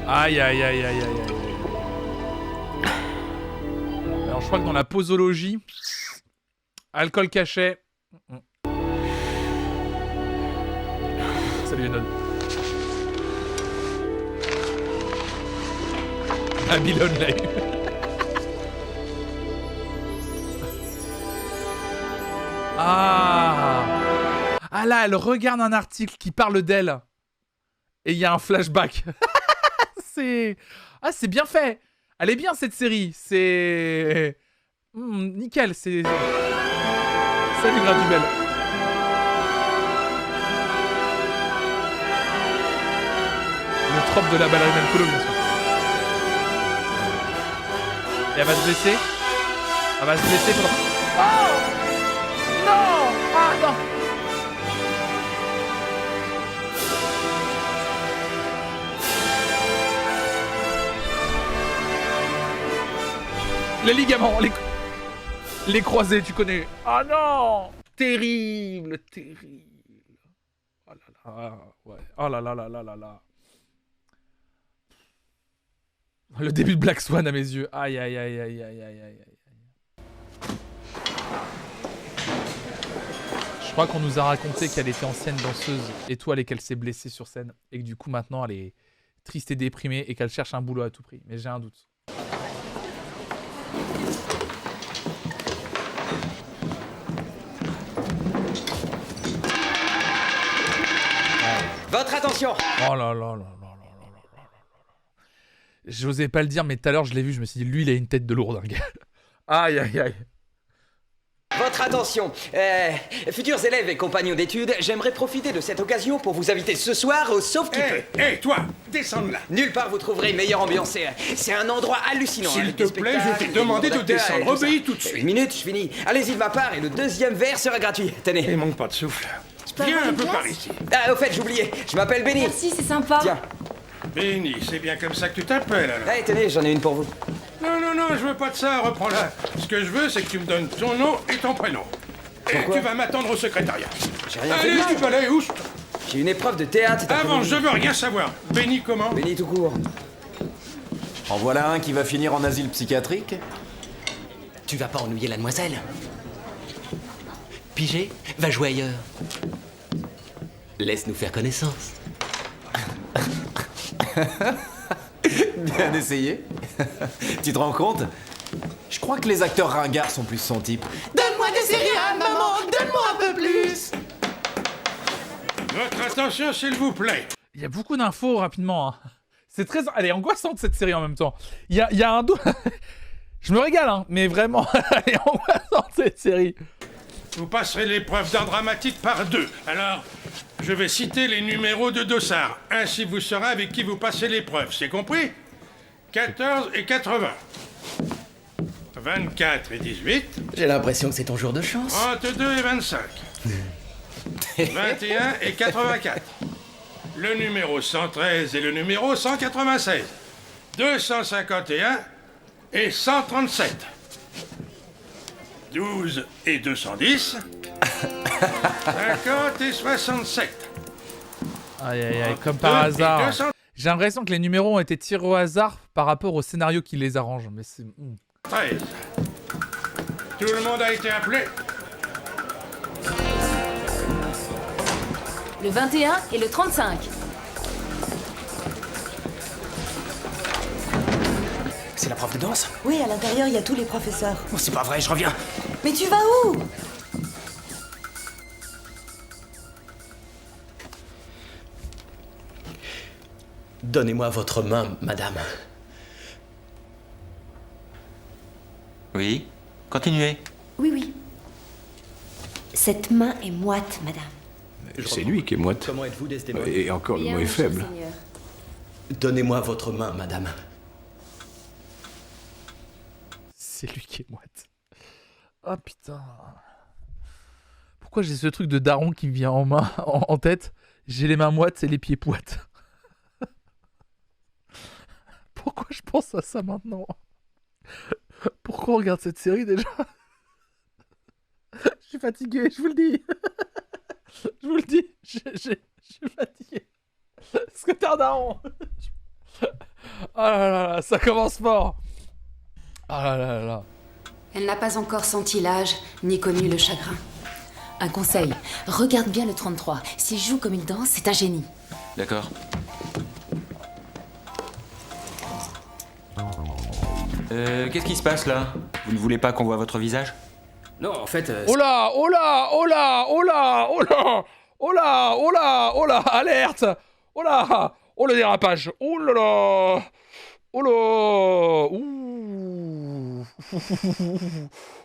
Aïe aïe aïe aïe aïe aïe. Alors je crois que dans la posologie, alcool cachet. Salut Enod. Babylone l'a eu. Ah là, elle regarde un article qui parle d'elle. Et il y a un flashback. C'est bien fait. Elle est bien cette série. C'est... nickel, c'est... Salut Gradubel. Le trope de la ballerine alcoolo, bien sûr. Et elle va se blesser. Elle va se blesser pendant... Oh non! Ah non! Les ligaments, les croisés, tu connais. Ah non! Terrible, terrible. Oh là là, ouais. Oh là là là là là là. Le début de Black Swan à mes yeux. Aïe aïe aïe aïe aïe aïe aïe. Je crois qu'on nous a raconté qu'elle était ancienne danseuse étoile et qu'elle s'est blessée sur scène. Et que du coup maintenant elle est triste et déprimée et qu'elle cherche un boulot à tout prix. Mais j'ai un doute. Votre attention! Oh là là là là là là là. J'osais pas le dire, mais tout à l'heure je l'ai vu, je me suis dit, lui il a une tête de lourdingue. Aïe aïe aïe. Votre attention, futurs élèves et compagnons d'études, j'aimerais profiter de cette occasion pour vous inviter ce soir au Sauf qui peut. Hé, toi, descends de là. Nulle part vous trouverez meilleure ambiance. C'est un endroit hallucinant. S'il te plaît, je t'ai demandé de descendre. Obéis tout de suite. Une minute, je finis. Allez-y de ma part et le deuxième verre sera gratuit. Tenez. Il manque pas de souffle. Viens un peu par ici. Ah, au fait, j'oubliais. Je m'appelle Benny. Merci, c'est sympa. Tiens. Benny, c'est bien comme ça que tu t'appelles alors. Allez, tenez, j'en ai une pour vous. Non, je veux pas de ça, reprends-la. Ce que je veux, c'est que tu me donnes ton nom et ton prénom. Pourquoi? Et tu vas m'attendre au secrétariat. J'ai rien fait de Allez, mal. tu vas aller où? J'ai une épreuve de théâtre. Avant, je veux rien savoir. Benny comment? Benny tout court. En voilà un qui va finir en asile psychiatrique. Tu vas pas ennuyer la demoiselle. Pigé, va jouer ailleurs. Laisse-nous faire connaissance. Bien essayé. Tu te rends compte? Je crois que les acteurs ringards sont plus son type. Donne-moi des céréales, maman. Donne-moi un peu plus. Votre attention, s'il vous plaît. Il y a beaucoup d'infos rapidement. Hein. C'est très... Elle est angoissante cette série en même temps. Il y a un... Je me régale, hein, mais vraiment, elle est angoissante cette série. Vous passerez l'épreuve d'art dramatique par 2. Alors, je vais citer les numéros de dossard. Ainsi vous saurez avec qui vous passez l'épreuve. C'est compris? 14 et 80. 24 et 18. J'ai l'impression que c'est ton jour de chance. 32 et 25. 21 et 84. Le numéro 113 et le numéro 196. 251 et 137. 12 et 210. 50 et 67. Aïe aïe aïe, comme par hasard. J'ai l'impression que les numéros ont été tirés au hasard par rapport au scénario qui les arrange. Mais c'est... 13. Tout le monde a été appelé? Le 21 et le 35. C'est la prof de danse? Oui, à l'intérieur, il y a tous les professeurs. Oh, c'est pas vrai, je reviens. Mais tu vas où? Donnez-moi votre main, madame. Oui, continuez. Oui, oui. Cette main est moite, madame. C'est lui qui est moite. Comment êtes-vous, Desdemona? Et encore, le mot est faible. Donnez-moi votre main, madame. C'est lui qui est moite. Ah putain. Pourquoi j'ai ce truc de daron qui me vient en tête? J'ai les mains moites et les pieds poites. Pourquoi je pense à ça maintenant? Pourquoi on regarde cette série déjà? Je suis fatigué, je vous le dis. Je vous le dis, je suis fatigué. Est-ce que t'es un daron? Ah là là là, ça commence fort. Ah là là là. Elle n'a pas encore senti l'âge, ni connu le chagrin. Un conseil, regarde bien le 33. S'il joue comme il danse, c'est un génie. D'accord. Qu'est-ce qui se passe là? Vous ne voulez pas qu'on voit votre visage? Non, en fait... Oh là, oh là, oh là, oh là, oh là, oh là, oh là, oh là, alerte! Oh là, oh le dérapage, oh là là, oh là, ouh.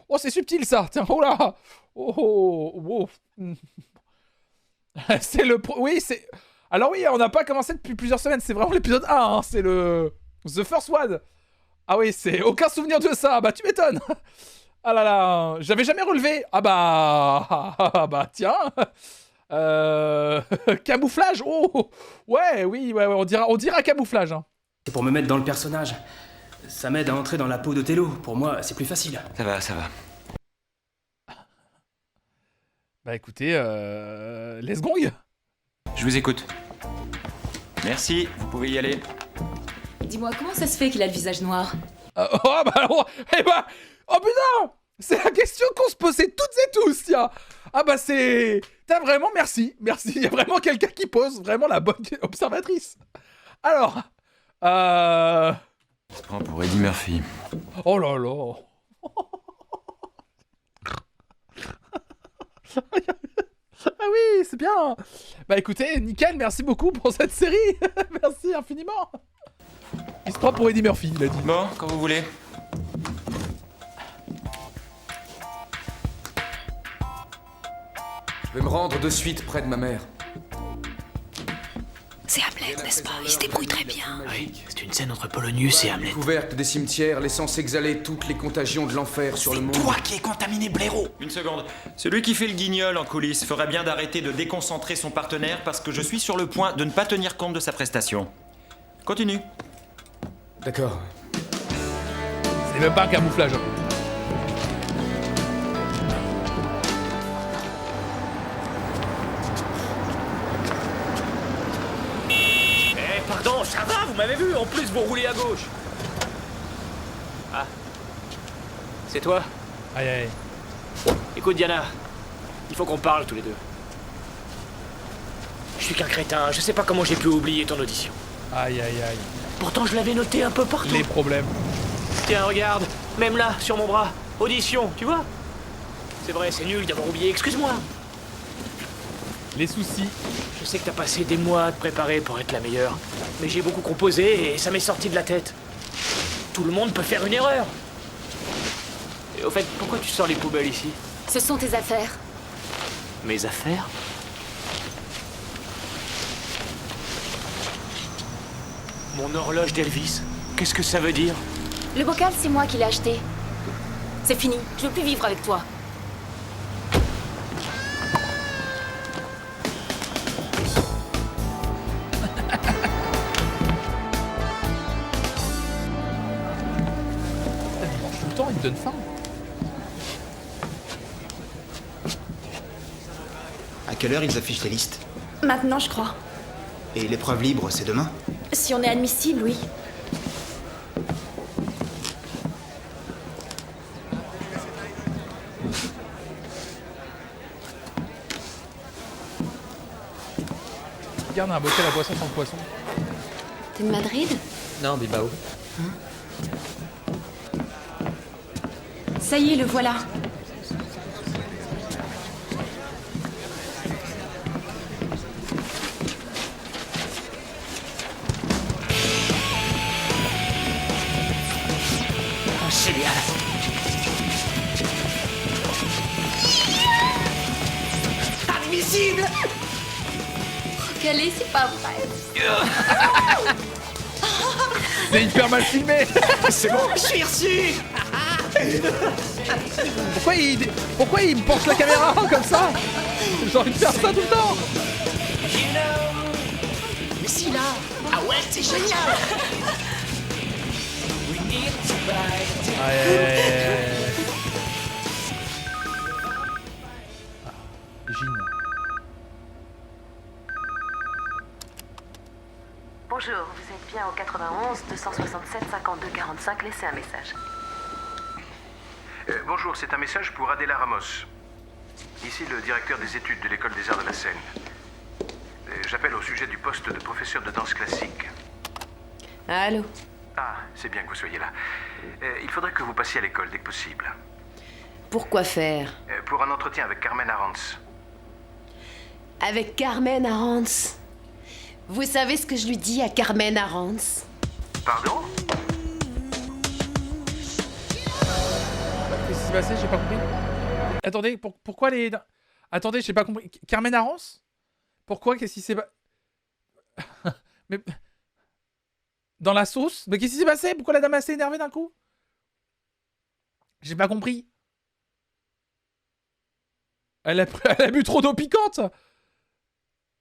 Oh c'est subtil ça, tiens, oh là, oh, c'est le, oui c'est, alors oui on n'a pas commencé depuis plusieurs semaines, c'est vraiment l'épisode 1, hein. C'est le The First One. Ah oui, c'est aucun souvenir de ça, bah tu m'étonnes. Ah là là, j'avais jamais relevé. Ah bah tiens. Camouflage. Oh ouais, oui, ouais, on dira camouflage. Hein. C'est pour me mettre dans le personnage. Ça m'aide à entrer dans la peau d'Othello. Pour moi, c'est plus facile. Ça va, ça va. Bah écoutez, let's go. Je vous écoute. Merci, vous pouvez y aller. Dis-moi, comment ça se fait qu'il a le visage noir? Oh bah eh bah, oh putain, c'est la question qu'on se posait toutes et tous, tiens. Ah bah c'est, t'as vraiment, merci, il y a vraiment quelqu'un qui pose vraiment la bonne observatrice. Alors, Se prend pour Eddie Murphy. Oh là là. Ah oui, c'est bien. Bah écoutez, nickel, merci beaucoup pour cette série. Merci infiniment. Il se prend pour Eddie Murphy, il a dit. Bon, quand vous voulez. Je vais me rendre de suite près de ma mère. C'est Hamlet, n'est-ce pas? Il se débrouille très bien. Oui, c'est une scène entre Polonius et Hamlet. Découverte des cimetières laissant s'exhaler toutes les contagions de l'enfer sur le monde. Toi qui es contaminé, blaireau! Une seconde. Celui qui fait le guignol en coulisses ferait bien d'arrêter de déconcentrer son partenaire parce que je suis sur le point de ne pas tenir compte de sa prestation. Continue. D'accord. C'est même pas un camouflage. Pardon, ça va, vous m'avez vu, en plus vous roulez à gauche. Ah. C'est toi? Aïe aïe. Écoute Diana, il faut qu'on parle tous les deux. Je suis qu'un crétin, je sais pas comment j'ai pu oublier ton audition. Aïe aïe aïe. Pourtant je l'avais noté un peu partout. Les problèmes. Tiens, regarde, même là, sur mon bras. Audition, tu vois? C'est vrai, c'est nul d'avoir oublié, excuse-moi. Les soucis. Je sais que t'as passé des mois à te préparer pour être la meilleure. Mais j'ai beaucoup composé et ça m'est sorti de la tête. Tout le monde peut faire une erreur. Et au fait, pourquoi tu sors les poubelles ici? Ce sont tes affaires. Mes affaires? Mon horloge d'Elvis. Qu'est-ce que ça veut dire? Le bocal, c'est moi qui l'ai acheté. C'est fini, je veux plus vivre avec toi. Il mange tout le temps, il te donne faim. À quelle heure ils affichent les listes? Maintenant, je crois. Et l'épreuve libre, c'est demain? Si on est admissible, oui. Regarde un bocal à boisson sans poisson. T'es de Madrid? Non, Bilbao. Ça y est, le voilà. Génial. Admissible. Calé, c'est pas vrai. C'est hyper mal filmé. C'est bon. Je suis reçu. Pourquoi il me penche la caméra comme ça? J'ai envie de faire ça tout le temps. Mais si là. Ah ouais, c'est génial. Aïe, aïe, aïe, aïe. Gine. Bonjour, vous êtes bien au 91 267 52 45, laissez un message. Bonjour, c'est un message pour Adela Ramos. Ici le directeur des études de l'École des Arts de la Seine. J'appelle au sujet du poste de professeur de danse classique. Allô? Ah, c'est bien que vous soyez là. Il faudrait que vous passiez à l'école dès que possible. Pourquoi faire? Pour un entretien avec Carmen Arantz. Avec Carmen Arantz? Vous savez ce que je lui dis à Carmen Arantz? Pardon? Qu'est-ce qui s'est passé? J'ai pas compris. Attendez, pourquoi les... Attendez, j'ai pas compris. Carmen Arantz? Pourquoi? Qu'est-ce qui s'est passé? Mais... Dans la sauce? Mais qu'est-ce qui s'est passé? Pourquoi la dame s'est énervée d'un coup? J'ai pas compris. Elle a bu trop d'eau piquante.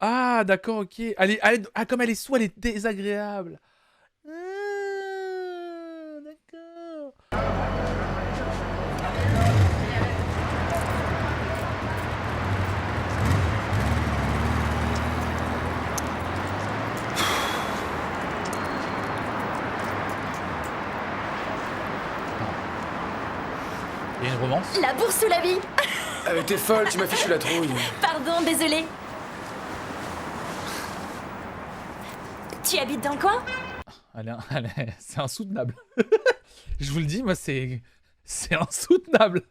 Ah, d'accord, ok. Comme elle est sous, elle est désagréable. D'accord. Il y a une romance. La bourse ou la vie? T'es folle, tu m'as fichu la trouille. Pardon, désolé. Tu habites dans le coin? C'est insoutenable. Je vous le dis, moi, c'est insoutenable.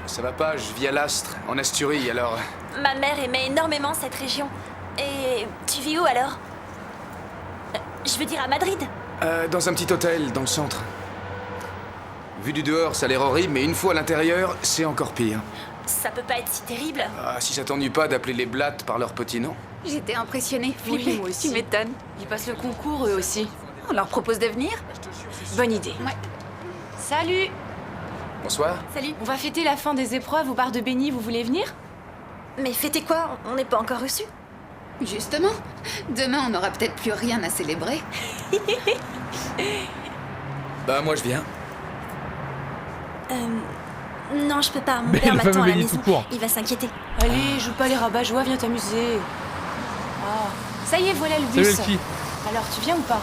Ça va pas, je vis à Lastre, en Asturie, alors... Ma mère aimait énormément cette région. Et tu vis où alors? Je veux dire à Madrid. Dans un petit hôtel, dans le centre. Vu du dehors, ça a l'air horrible, mais une fois à l'intérieur, c'est encore pire. Ça peut pas être si terrible. Ah, si ça t'ennuie pas d'appeler les blattes par leur petit nom. J'étais impressionnée, flippée. Oui, moi aussi. Tu m'étonnes. Ils passent le concours, eux aussi. On leur propose de venir? Bonne idée. Ouais. Salut! Bonsoir. Salut. On va fêter la fin des épreuves au bar de Benny, vous voulez venir? Mais fêtez quoi? On n'est pas encore reçus. Justement. Demain, on n'aura peut-être plus rien à célébrer. Bah, moi, je viens. Non, je peux pas. Mon Mais père le m'attend fameux à la Benny maison. tout court. Il va s'inquiéter. Allez, joue pas les rabat-joie, viens t'amuser. Ah, ça y est, voilà le Salut bus. le ski. Alors, tu viens ou pas?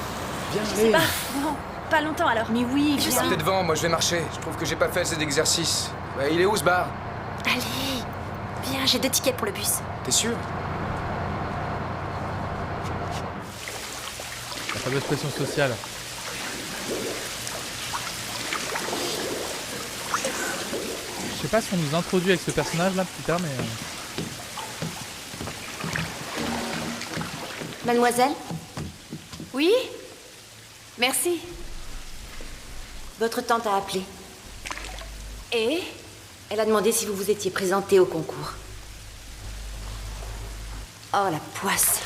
Viens, Je sais pas. Non. pas longtemps alors. Mais oui, je sais. partez devant, moi je vais marcher. Je trouve que j'ai pas fait assez d'exercice. Bah, il est où ce bar? Allez, viens, j'ai 2 tickets pour le bus. T'es sûr? La fameuse pression sociale. Je sais pas si on nous introduit avec ce personnage là plus tard, mais. Mademoiselle? Oui? Merci. Votre tante a appelé. Et? Elle a demandé si vous vous étiez présenté au concours. Oh, la poisse.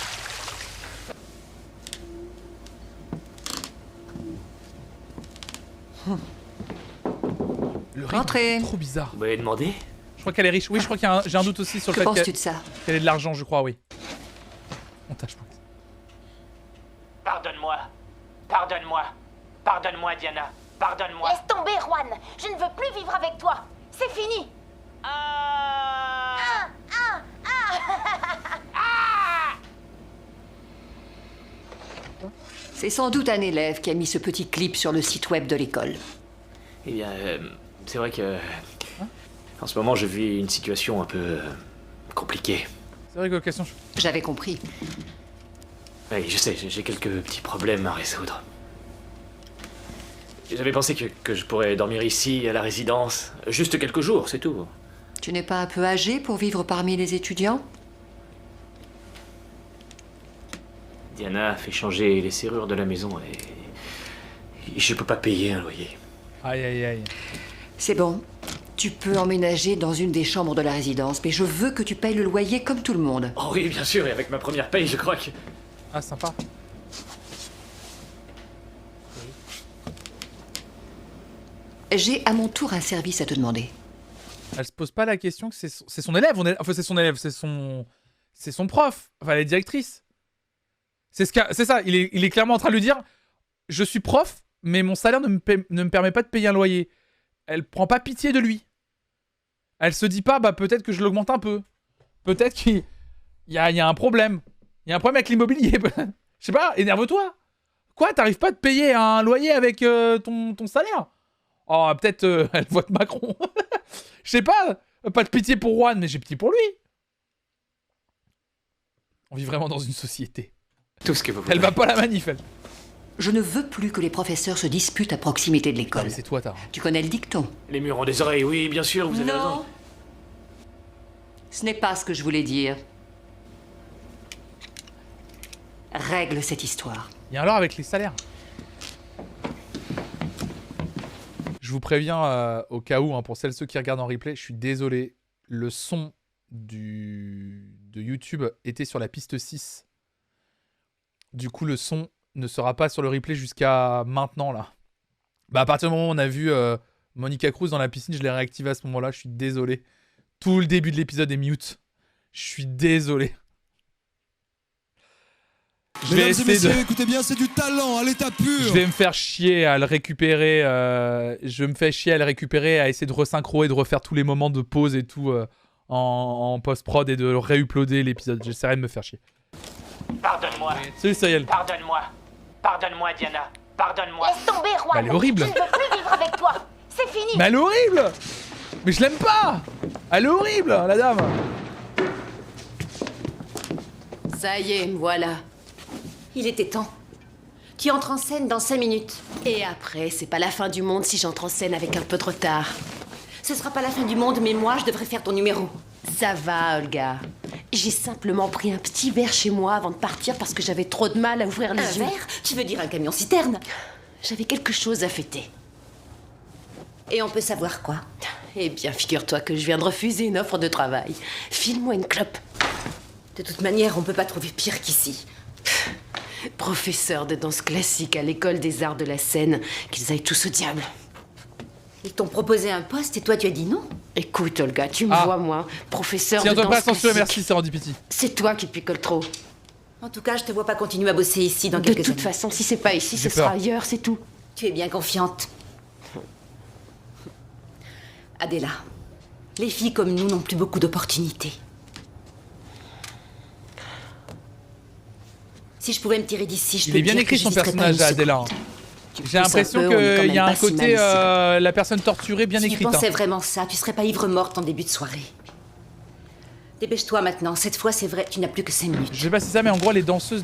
Le rythme est trop bizarre. Vous m'avez demandé? Je crois qu'elle est riche. Oui, je crois qu'il y a j'ai un doute aussi sur le Que fait penses-tu de ça? qu'elle ait de l'argent, je crois, oui. On tâche pas. Pardonne-moi. Pardonne-moi. Pardonne-moi, Diana. Pardonne-moi. Laisse tomber, Juan. Je ne veux plus vivre avec toi. C'est fini. C'est sans doute un élève qui a mis ce petit clip sur le site web de l'école. Eh bien, c'est vrai que... En ce moment, je vis une situation un peu... compliquée. C'est vrai que question. J'avais compris. Oui, je sais, j'ai quelques petits problèmes à résoudre. J'avais pensé que je pourrais dormir ici, à la résidence. Juste quelques jours, c'est tout. Tu n'es pas un peu âgé pour vivre parmi les étudiants? Diana a fait changer les serrures de la maison et je peux pas payer un loyer. Aïe, aïe, aïe. C'est bon. Tu peux emménager dans une des chambres de la résidence, mais je veux que tu payes le loyer comme tout le monde. Oh oui, bien sûr, et avec ma première paye, je crois que... Ah, sympa. J'ai à mon tour un service à te demander. Elle se pose pas la question que c'est son élève. Enfin, c'est son élève, c'est son prof. Enfin, elle est directrice. C'est ça, il est clairement en train de lui dire « Je suis prof, mais mon salaire ne me permet pas de payer un loyer. » Elle prend pas pitié de lui. Elle se dit pas « Bah, peut-être que je l'augmente un peu. Peut-être qu'il y a un problème. Il y a un problème avec l'immobilier. » Je sais pas, énerve-toi. Quoi, t'arrives pas à te payer un loyer avec ton salaire? Oh, peut-être elle vote Macron. Je sais pas, pas de pitié pour Juan, mais j'ai pitié pour lui. On vit vraiment dans une société. Tout ce que vous voulez. Elle va pas à la manif, elle. Je ne veux plus que les professeurs se disputent à proximité de l'école. C'est toi, Tara. Tu connais le dicton? Les murs ont des oreilles, oui, bien sûr, vous avez raison. Non. Ce n'est pas ce que je voulais dire. Règle cette histoire. Il y a un lore avec les salaires. Je vous préviens au cas où, hein, pour ceux qui regardent en replay, je suis désolé. Le son de YouTube était sur la piste 6. Du coup, le son ne sera pas sur le replay jusqu'à maintenant, là. Bah, à partir du moment où on a vu Monica Cruz dans la piscine, je l'ai réactivé à ce moment-là. Je suis désolé. Tout le début de l'épisode est mute. Je suis désolé. Mesdames et messieurs, écoutez bien, c'est du talent à l'état pur. Je vais me faire chier à le récupérer. Je me fais chier à le récupérer, à essayer de resynchro et de refaire tous les moments de pause et tout en post-prod et de réuploader l'épisode. J'essaierai de me faire chier. Pardonne-moi. Salut Cyril. Pardonne-moi. Pardonne-moi, Diana. Pardonne-moi. Laisse tomber, Juan. Bah, elle est horrible. Je ne veux plus vivre avec toi. C'est fini. Mais elle est horrible. Mais je l'aime pas. Elle est horrible, la dame. Ça y est, voilà. Il était temps. Tu entres en scène dans 5 minutes. Et après, c'est pas la fin du monde si j'entre en scène avec un peu de retard. Ce sera pas la fin du monde, mais moi, je devrais faire ton numéro. Ça va, Olga. J'ai simplement pris un petit verre chez moi avant de partir parce que j'avais trop de mal à ouvrir les yeux. Un verre? Tu veux dire un camion-citerne? J'avais quelque chose à fêter. Et on peut savoir quoi? Eh bien, figure-toi que je viens de refuser une offre de travail. File-moi une clope. De toute manière, on peut pas trouver pire qu'ici. Professeur de danse classique à l'école des arts de la scène, qu'ils aillent tous au diable. Ils t'ont proposé un poste et toi tu as dit non? Écoute, Olga, tu me vois, moi, professeur de danse Tiens-toi pas classique. censuré, merci, c'est rendu pitié. C'est toi qui picole trop. En tout cas, je te vois pas continuer à bosser ici dans quelques années. De toute façon, si c'est pas ici, ce sera ailleurs, c'est tout. Tu es bien confiante. Adela, les filles comme nous n'ont plus beaucoup d'opportunités. Si je pouvais me tirer d'ici, je Il peux est bien dire écrit que son j'hésiterais pas personnage une à Adela. seconde. J'ai l'impression qu'il y a un côté la personne torturée bien si écrite. Si tu pensais vraiment ça, tu serais pas ivre morte en début de soirée. Dépêche-toi maintenant, cette fois c'est vrai, tu n'as plus que 5 minutes. Je sais pas si c'est ça, mais en gros, elle est danseuse.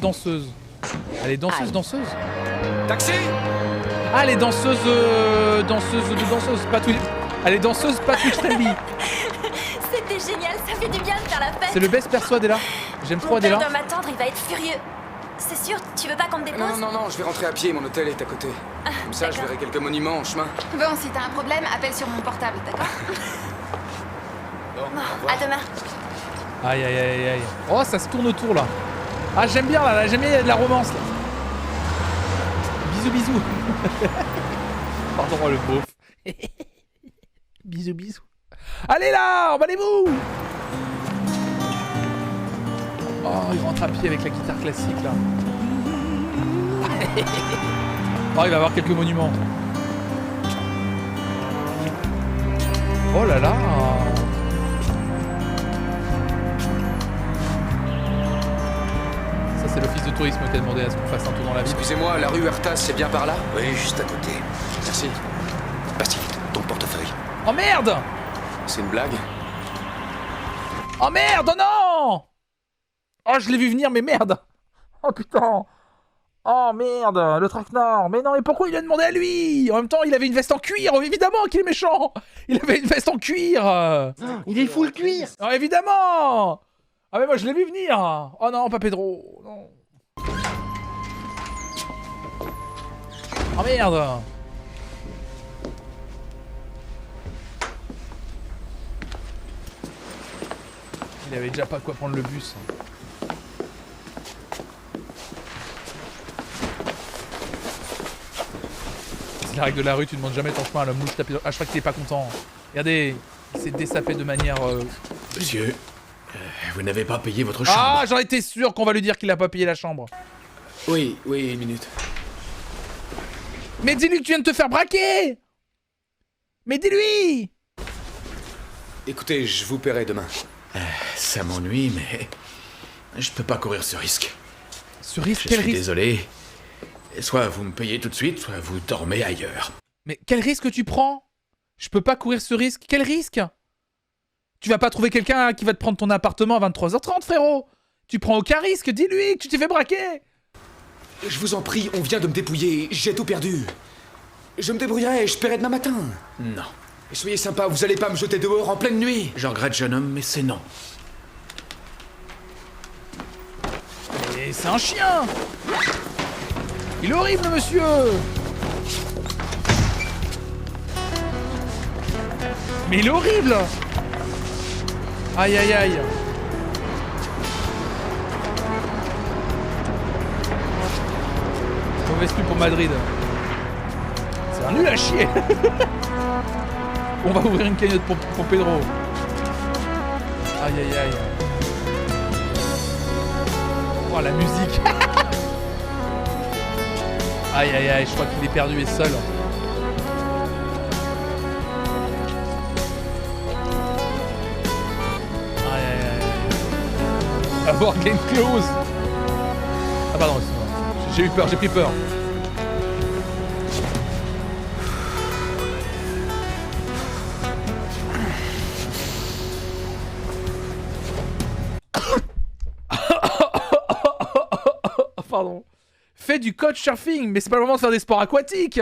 Elle est danseuse. Taxi! Ah, elle est danseuse, pas Twitch. Elle est danseuse, pas Twitch friendly. C'était génial, ça fait du bien de faire la fête. C'est le best perso Adela. J'aime trop Mon Adela. père doit m'attendre, il va être furieux. C'est sûr, tu veux pas qu'on te dépose? Non, je vais rentrer à pied, mon hôtel est à côté. Comme ça, je verrai quelques monuments en chemin. Bon, si t'as un problème, appelle sur mon portable, d'accord? Bon, à demain. Aïe. Oh, ça se tourne autour là. Ah, j'aime bien là, j'aime bien, il y a de la romance là. Bisous. Pardon, le beauf. Bisous. Allez là, emballez-vous. Oh, il rentre à pied avec la guitare classique là. Oh, il va avoir quelques monuments. Oh là là. Ça c'est l'office de tourisme qui a demandé à ce qu'on fasse un tour dans la ville. Excusez-moi, la rue Huertas, c'est bien par là? Oui, juste à côté. Merci. Bastille, ton portefeuille. Oh merde! C'est une blague? Oh merde, oh non! Oh, je l'ai vu venir, mais merde! Oh putain! Oh merde, le traquenard! Mais non, mais pourquoi il a demandé à lui? En même temps, il avait une veste en cuir, évidemment qu'il est méchant! Il avait une veste en cuir! Il est full cuir! Oh, évidemment! Ah mais moi je l'ai vu venir! Oh non, pas Pedro! Non. Oh merde! Il avait déjà pas de quoi prendre le bus. C'est la règle de la rue, tu demandes jamais ton chemin à la mouche tapée. Ah, je crois qu'il est pas content. Regardez, il s'est dessapé de manière... Monsieur, vous n'avez pas payé votre chambre. Ah, j'en étais sûr qu'on va lui dire qu'il a pas payé la chambre. Oui, une minute. Mais dis-lui que tu viens de te faire braquer! Mais dis-lui! Écoutez, je vous paierai demain. Ça m'ennuie, mais je peux pas courir ce risque. Ce risque, Je quel suis risque? désolé. Soit vous me payez tout de suite, soit vous dormez ailleurs. Mais quel risque tu prends? Je peux pas courir ce risque. Quel risque? Tu vas pas trouver quelqu'un qui va te prendre ton appartement à 23h30, frérot. Tu prends aucun risque, dis-lui que tu t'es fait braquer. Je vous en prie, on vient de me dépouiller, j'ai tout perdu. Je me débrouillerai, je paierai demain matin. Non. Soyez sympa, vous allez pas me jeter dehors en pleine nuit. Je regrette, jeune homme, mais c'est non. Et c'est un chien. Il est horrible, monsieur. Mais il est horrible. Aïe, aïe, aïe. Mauvaise pub pour Madrid. C'est un nul à chier. On va ouvrir une cagnotte pour Pedro. Aïe, aïe, aïe. Oh, la musique. Aïe, aïe, aïe, je crois qu'il est perdu et seul. Aïe, aïe, aïe. Avoir game close. Ah pardon, j'ai eu peur, j'ai pris peur. Pardon. Fais du couchsurfing, mais c'est pas le moment de faire des sports aquatiques.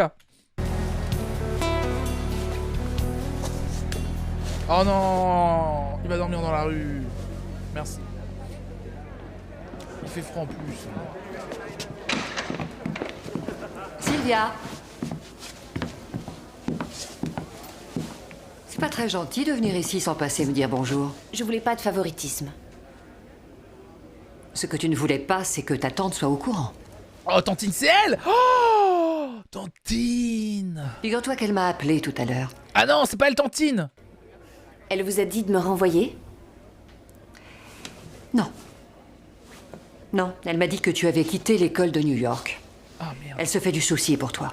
Oh non, il va dormir dans la rue. Merci. Il fait froid en plus. Sylvia. C'est pas très gentil de venir ici sans passer me dire bonjour. Je voulais pas de favoritisme. Ce que tu ne voulais pas, c'est que ta tante soit au courant. Oh, Tantine, c'est elle! Oh, Tantine! Figure-toi qu'elle m'a appelé tout à l'heure. Ah non, c'est pas elle, Tantine! Elle vous a dit de me renvoyer? Non. Non, elle m'a dit que tu avais quitté l'école de New York. Ah merde. Elle se fait du souci pour toi.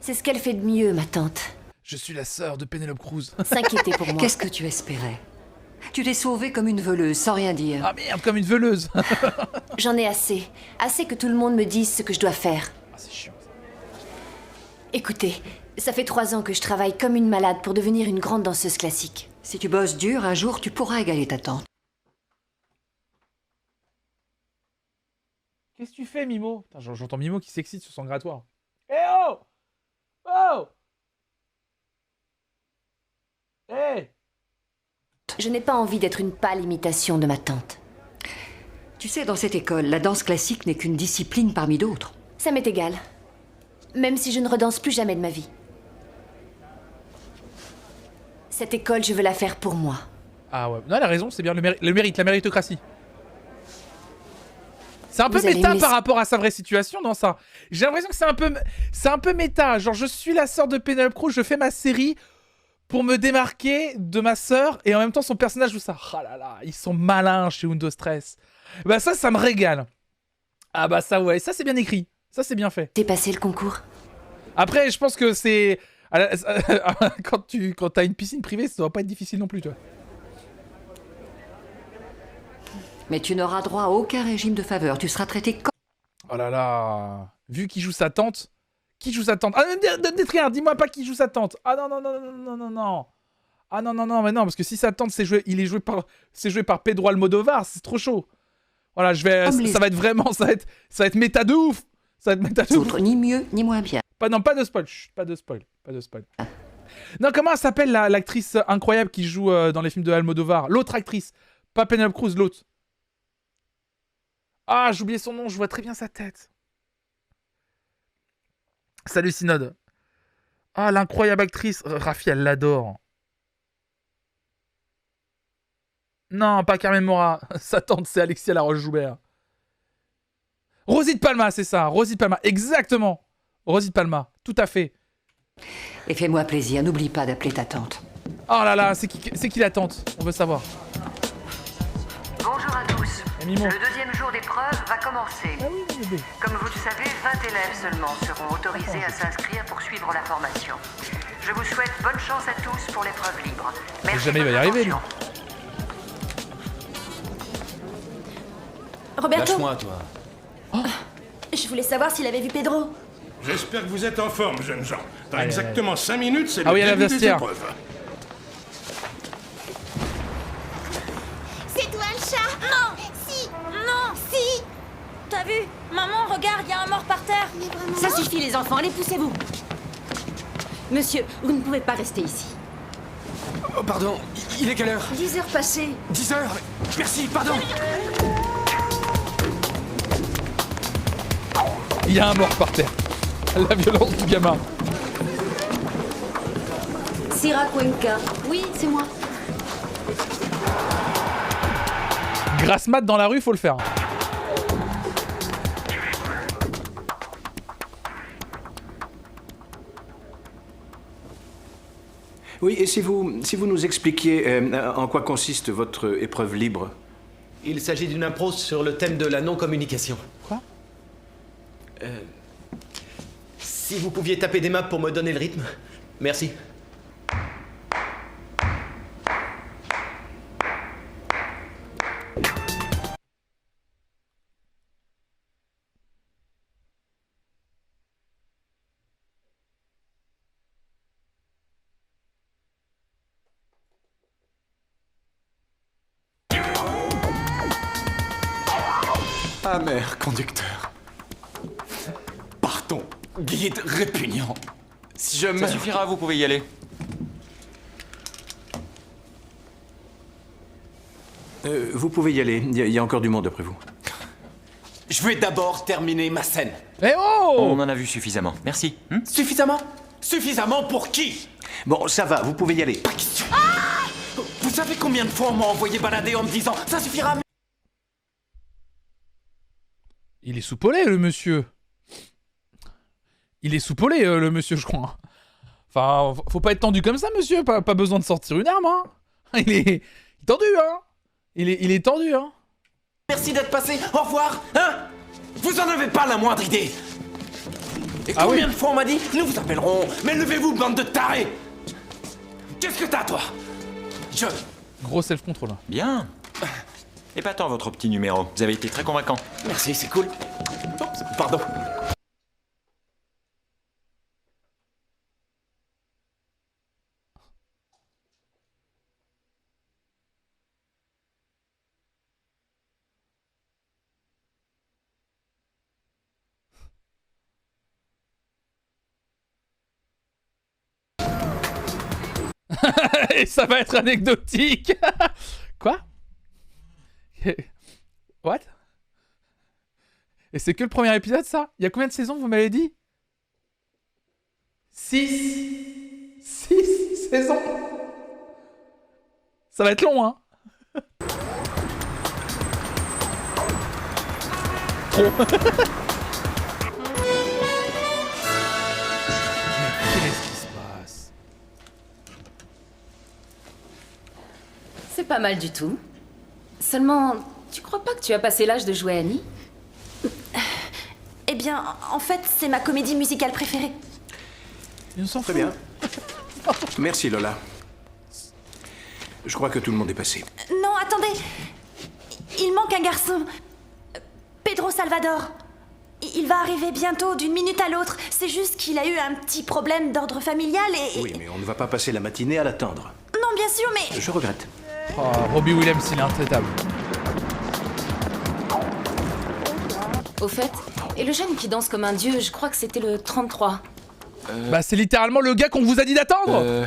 C'est ce qu'elle fait de mieux, ma tante. Je suis la sœur de Penelope Cruz. S'inquiéter pour moi. Qu'est-ce que tu espérais? Tu t'es sauvée comme une voleuse, sans rien dire. Ah merde, comme une voleuse. J'en ai assez. Assez que tout le monde me dise ce que je dois faire. Ah, c'est chiant. Écoutez, ça fait 3 ans que je travaille comme une malade pour devenir une grande danseuse classique. Si tu bosses dur, un jour, tu pourras égaler ta tante. Qu'est-ce que tu fais, Mimo? Putain, j'entends Mimo qui s'excite sur son grattoir. Eh oh! Oh! Eh! Je n'ai pas envie d'être une pâle imitation de ma tante. Tu sais, dans cette école, la danse classique n'est qu'une discipline parmi d'autres. Ça m'est égal. Même si je ne redanse plus jamais de ma vie. Cette école, je veux la faire pour moi. Ah ouais, non, elle a raison, c'est bien le mérite, la méritocratie. C'est un peu Vous allez méta me par laisser- rapport à sa vraie situation dans ça. J'ai l'impression que c'est un peu méta. Genre, je suis la sœur de Penelope Cruz, je fais ma série pour me démarquer de ma sœur et en même temps son personnage joue ça. Ah là là, ils sont malins chez Undo Stress. Bah ça me régale. Ah bah ça ouais, ça c'est bien écrit. Ça c'est bien fait. T'es passé le concours? Après, je pense que c'est... quand t'as une piscine privée, ça doit pas être difficile non plus, toi. Mais tu n'auras droit à aucun régime de faveur. Tu seras traité comme... Oh là là. Vu qu'il joue sa tante. Qui joue sa tante? Ah, Netrien, dis-moi pas qui joue sa tante. Ah non, non, non, non, non, non, non. Ah non, non, non, mais non, parce que si sa tante, c'est joué par Pedro Almodovar, c'est trop chaud. Voilà, ça va être vraiment, ça va être méta de ouf. Ça va être méta de ouf. Ni mieux, ni moins bien. Non, pas de spoil, chut, pas de spoil, pas de spoil. Non, comment elle s'appelle l'actrice incroyable qui joue dans les films de Almodovar? L'autre actrice, pas Penelope Cruz, l'autre. Ah, j'ai oublié son nom, je vois très bien sa tête. Salut Synode. Ah, l'incroyable actrice. Rafi, elle l'adore. Non, pas Carmen Mora. Sa tante, c'est Alexia Laroche-Joubert. Rosie de Palma, c'est ça. Rosie de Palma, exactement. Rosie de Palma, tout à fait. Et fais-moi plaisir, n'oublie pas d'appeler ta tante. Oh là là, c'est qui la tante? On veut savoir. Bonjour à tous. Mimon. Le deuxième jour d'épreuve va commencer. Comme vous le savez, 20 élèves seulement seront autorisés à s'inscrire pour suivre la formation. Je vous souhaite bonne chance à tous pour l'épreuve libre. Merci. Jamais il va y arriver, lui. Roberto, Lâche-moi, toi. je voulais savoir s'il avait vu Pedro. J'espère que vous êtes en forme, jeunes gens. Dans exactement 5 minutes, c'est Ah le oui, à la début des vestiaire. épreuves. C'est toi le chat? Non. Si. Non. Si. T'as vu? Maman, regarde, il y a un mort par terre. Ça suffit les enfants, allez, poussez-vous. Monsieur, vous ne pouvez pas rester ici. Oh, pardon, il est quelle heure? 10 heures passées. 10 heures? Merci, pardon. Il y a un mort par terre. La violence du gamin. Syrah Cuenca. Oui, c'est moi. Grasse mat dans la rue, faut le faire. Oui, et si vous nous expliquiez en quoi consiste votre épreuve libre? Il s'agit d'une impro sur le thème de la non-communication. Quoi? Si vous pouviez taper des mains pour me donner le rythme, merci. Amer conducteur. Partons. Guide répugnant. Si je Ça meurs... suffira, vous pouvez y aller. Vous pouvez y aller, il y a encore du monde après vous. Je vais d'abord terminer ma scène. Eh oh! On en a vu suffisamment. Merci. Suffisamment? Suffisamment pour qui? Bon, ça va, vous pouvez y aller. Vous savez combien de fois on m'a envoyé balader en me disant « Ça suffira !» Il est soupolé, le monsieur. Il est soupolé, le monsieur, je crois. Enfin, faut pas être tendu comme ça, monsieur. Pas besoin de sortir une arme, hein. Il est tendu, hein. Il est tendu, hein. Merci d'être passé. Au revoir, hein? Vous en avez pas la moindre idée. Et Ah combien oui. de fois on m'a dit « Nous vous appellerons, mais levez-vous, bande de tarés !» Qu'est-ce que t'as, toi? Gros self-control. Bien. Épatant votre petit numéro. Vous avez été très convaincant. Merci, c'est cool. Oh, pardon. Et ça va être anecdotique. Quoi? What? Et c'est que le premier épisode, ça? Il y a combien de saisons, vous m'avez dit? 6 saisons. Ça va être long, hein? Trop. C'est pas mal du tout. Seulement, tu crois pas que tu as passé l'âge de jouer Annie? Eh bien, en fait, c'est ma comédie musicale préférée. On s'en Très fout. bien. Merci Lola. Je crois que tout le monde est passé. Non, attendez. Il manque un garçon. Pedro Salvador. Il va arriver bientôt, d'une minute à l'autre. C'est juste qu'il a eu un petit problème d'ordre familial et... Oui, mais on ne va pas passer la matinée à l'attendre. Non, bien sûr, mais... Je regrette. Oh, Robbie Williams, il est intraitable. Au fait, et le jeune qui danse comme un dieu, je crois que c'était le 33. Bah c'est littéralement le gars qu'on vous a dit d'attendre.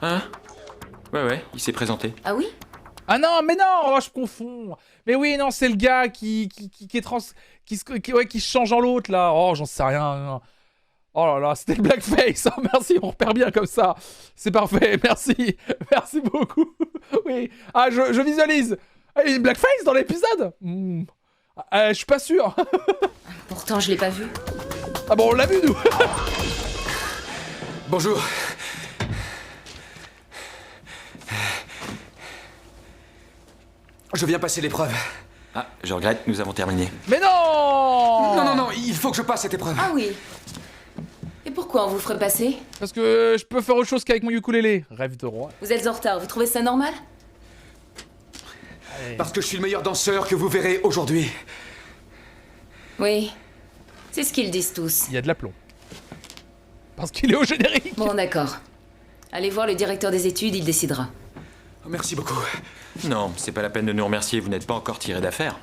Hein? Ouais, il s'est présenté. Ah oui? Ah non, mais non, oh, je confonds. Mais oui, non, c'est le gars qui est qui se change en l'autre là. Oh, j'en sais rien. Oh là là, c'était le blackface. Oh, merci, on repère bien comme ça. C'est parfait, merci. Merci beaucoup. Oui. Ah, je visualise. Ah, il y a une blackface dans l'épisode. Je suis pas sûr. Pourtant, je l'ai pas vu. Ah bon, on l'a vu, nous. Bonjour. Je viens passer l'épreuve. Ah, je regrette, nous avons terminé. Mais non! Non, il faut que je passe cette épreuve. Ah oui. Et pourquoi on vous ferait passer? Parce que je peux faire autre chose qu'avec mon ukulélé. Rêve de roi. Vous êtes en retard, vous trouvez ça normal? Parce que je suis le meilleur danseur que vous verrez aujourd'hui. Oui. C'est ce qu'ils disent tous. Il y a de l'aplomb. Parce qu'il est au générique. Bon, d'accord. Allez voir le directeur des études, il décidera. Merci beaucoup. Non, c'est pas la peine de nous remercier, vous n'êtes pas encore tiré d'affaire.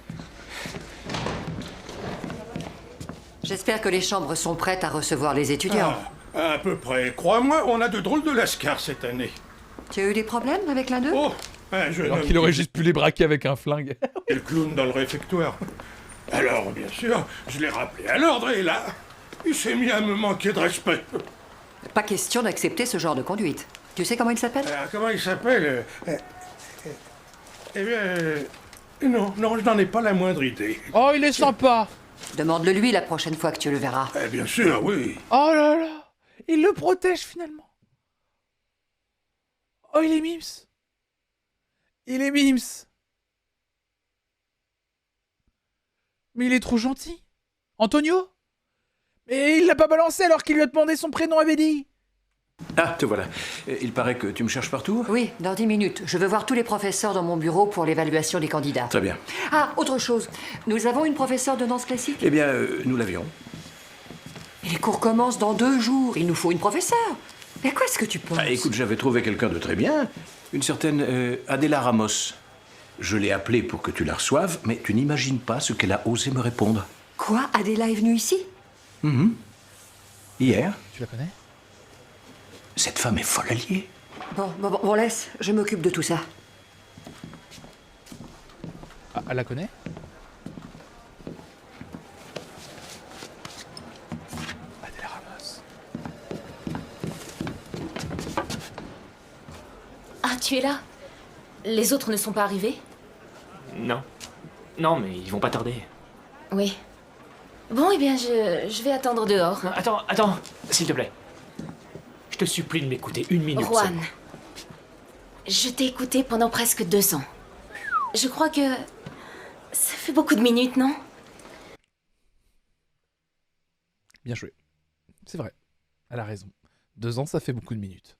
J'espère que les chambres sont prêtes à recevoir les étudiants. À peu près. Crois-moi, on a de drôles de lascars cette année. Tu as eu des problèmes avec l'un d'eux? Oh, un jeune Alors homme qu'il aurait qui- juste pu les braquer avec un flingue. Et le clown dans le réfectoire. Alors, bien sûr, je l'ai rappelé à l'ordre et là, il s'est mis à me manquer de respect. Pas question d'accepter ce genre de conduite. Tu sais comment il s'appelle? Comment il s'appelle Eh bien, non, je n'en ai pas la moindre idée. Oh, il est sympa. Demande-le lui la prochaine fois que tu le verras. Bien sûr, oui. Oh là là. Il le protège finalement. Oh, il est mims. Il est mims. Mais il est trop gentil. Antonio? Mais il l'a pas balancé alors qu'il lui a demandé son prénom, avait dit. Ah, te voilà. Il paraît que tu me cherches partout? Oui, dans 10 minutes. Je veux voir tous les professeurs dans mon bureau pour l'évaluation des candidats. Très bien. Ah, autre chose. Nous avons une professeure de danse classique. Eh bien, nous l'avions. Et les cours commencent dans 2 jours. Il nous faut une professeure. Mais à quoi est-ce que tu penses? Ah, écoute, j'avais trouvé quelqu'un de très bien. Une certaine Adela Ramos. Je l'ai appelée pour que tu la reçoives, mais tu n'imagines pas ce qu'elle a osé me répondre. Quoi? Adela est venue ici? Hier. Tu la connais? Cette femme est folle alliée. Bon, laisse. Je m'occupe de tout ça. Ah, elle la connaît? Adela Ramos. Ah, tu es là? Les autres ne sont pas arrivés? Non. Non, mais ils vont pas tarder. Oui. Bon, eh bien, je vais attendre dehors. Non, attends, s'il te plaît. Je te supplie de m'écouter 1 minute. Juan, seulement. je t'ai écouté pendant presque 2 ans. Je crois que... ça fait beaucoup de minutes, non? Bien joué. C'est vrai. Elle a raison. 2 ans, ça fait beaucoup de minutes.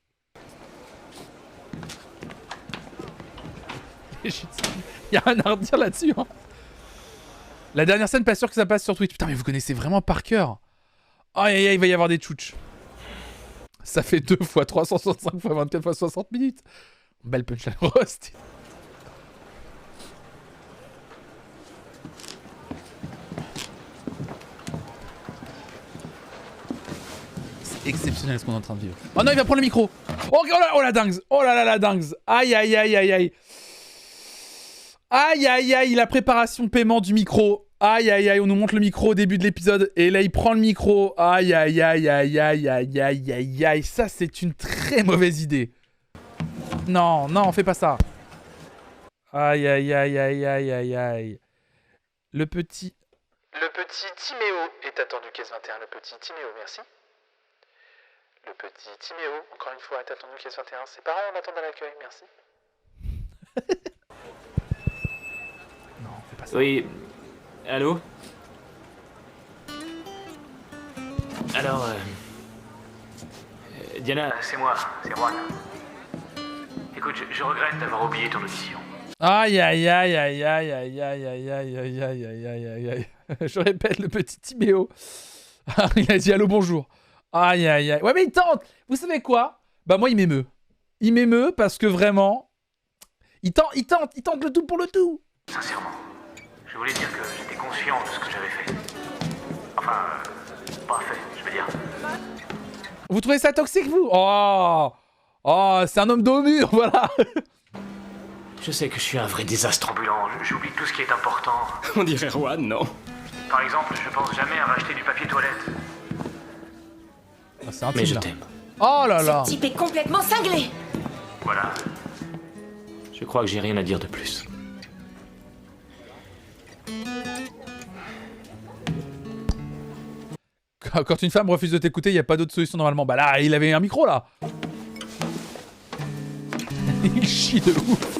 Il y a rien à redire là-dessus. Hein. La dernière scène, pas sûr que ça passe sur Twitch. Putain, mais vous connaissez vraiment par cœur. Aïe, il va y avoir des tchouches. Ça fait 2 fois 365 fois 24 fois 60 minutes. Belle punchline roast. exceptionnel ce qu'on est en train de vivre. Oh non, il va prendre le micro. Oh la dingue. Oh là là la dingue. Aïe aïe aïe aïe aïe. Aïe aïe aïe, la préparation paiement du micro. Aïe aïe aïe, on nous montre le micro au début de l'épisode et là il prend le micro. Aïe aïe aïe aïe aïe aïe aïe aïe aïe. Ça c'est une très mauvaise idée. Non, non, fais pas ça. Aïe aïe aïe aïe aïe aïe aïe. Le petit Timéo est attendu caisse 21. Le petit Timéo, merci. Le petit Timéo, encore une fois, est attendu caisse 21. C'est pareil, on attend à l'accueil, merci. Non, fais pas ça. Oui. Allô? Alors, Diana, c'est moi, c'est Juan. Écoute, je regrette d'avoir oublié ton audition. Aïe aïe aïe aïe aïe aïe aïe aïe aïe aïe aïe aïe aïe aïe aïe. Je répète, le petit Timéo. Il a dit allô bonjour. Aïe aïe aïe. Ouais mais il tente. Vous savez quoi? Bah moi il m'émeut. Il m'émeut parce que vraiment... Il tente le tout pour le tout. Sincèrement, je voulais dire que j'étais conscient de ce que j'avais fait. Enfin, pas fait, je veux dire. Vous trouvez ça toxique vous? Oh, c'est un homme dos au mur, voilà. Je sais que je suis un vrai désastre ambulant. J'oublie tout ce qui est important. On dirait Juan, non? Par exemple, je pense jamais à racheter du papier toilette. Ah, c'est intime, mais je là. t'aime. Oh là là. Ce type est complètement cinglé. Voilà. Je crois que j'ai rien à dire de plus. Quand une femme refuse de t'écouter, il n'y a pas d'autre solution normalement. Bah là, il avait un micro là. Il chie de ouf.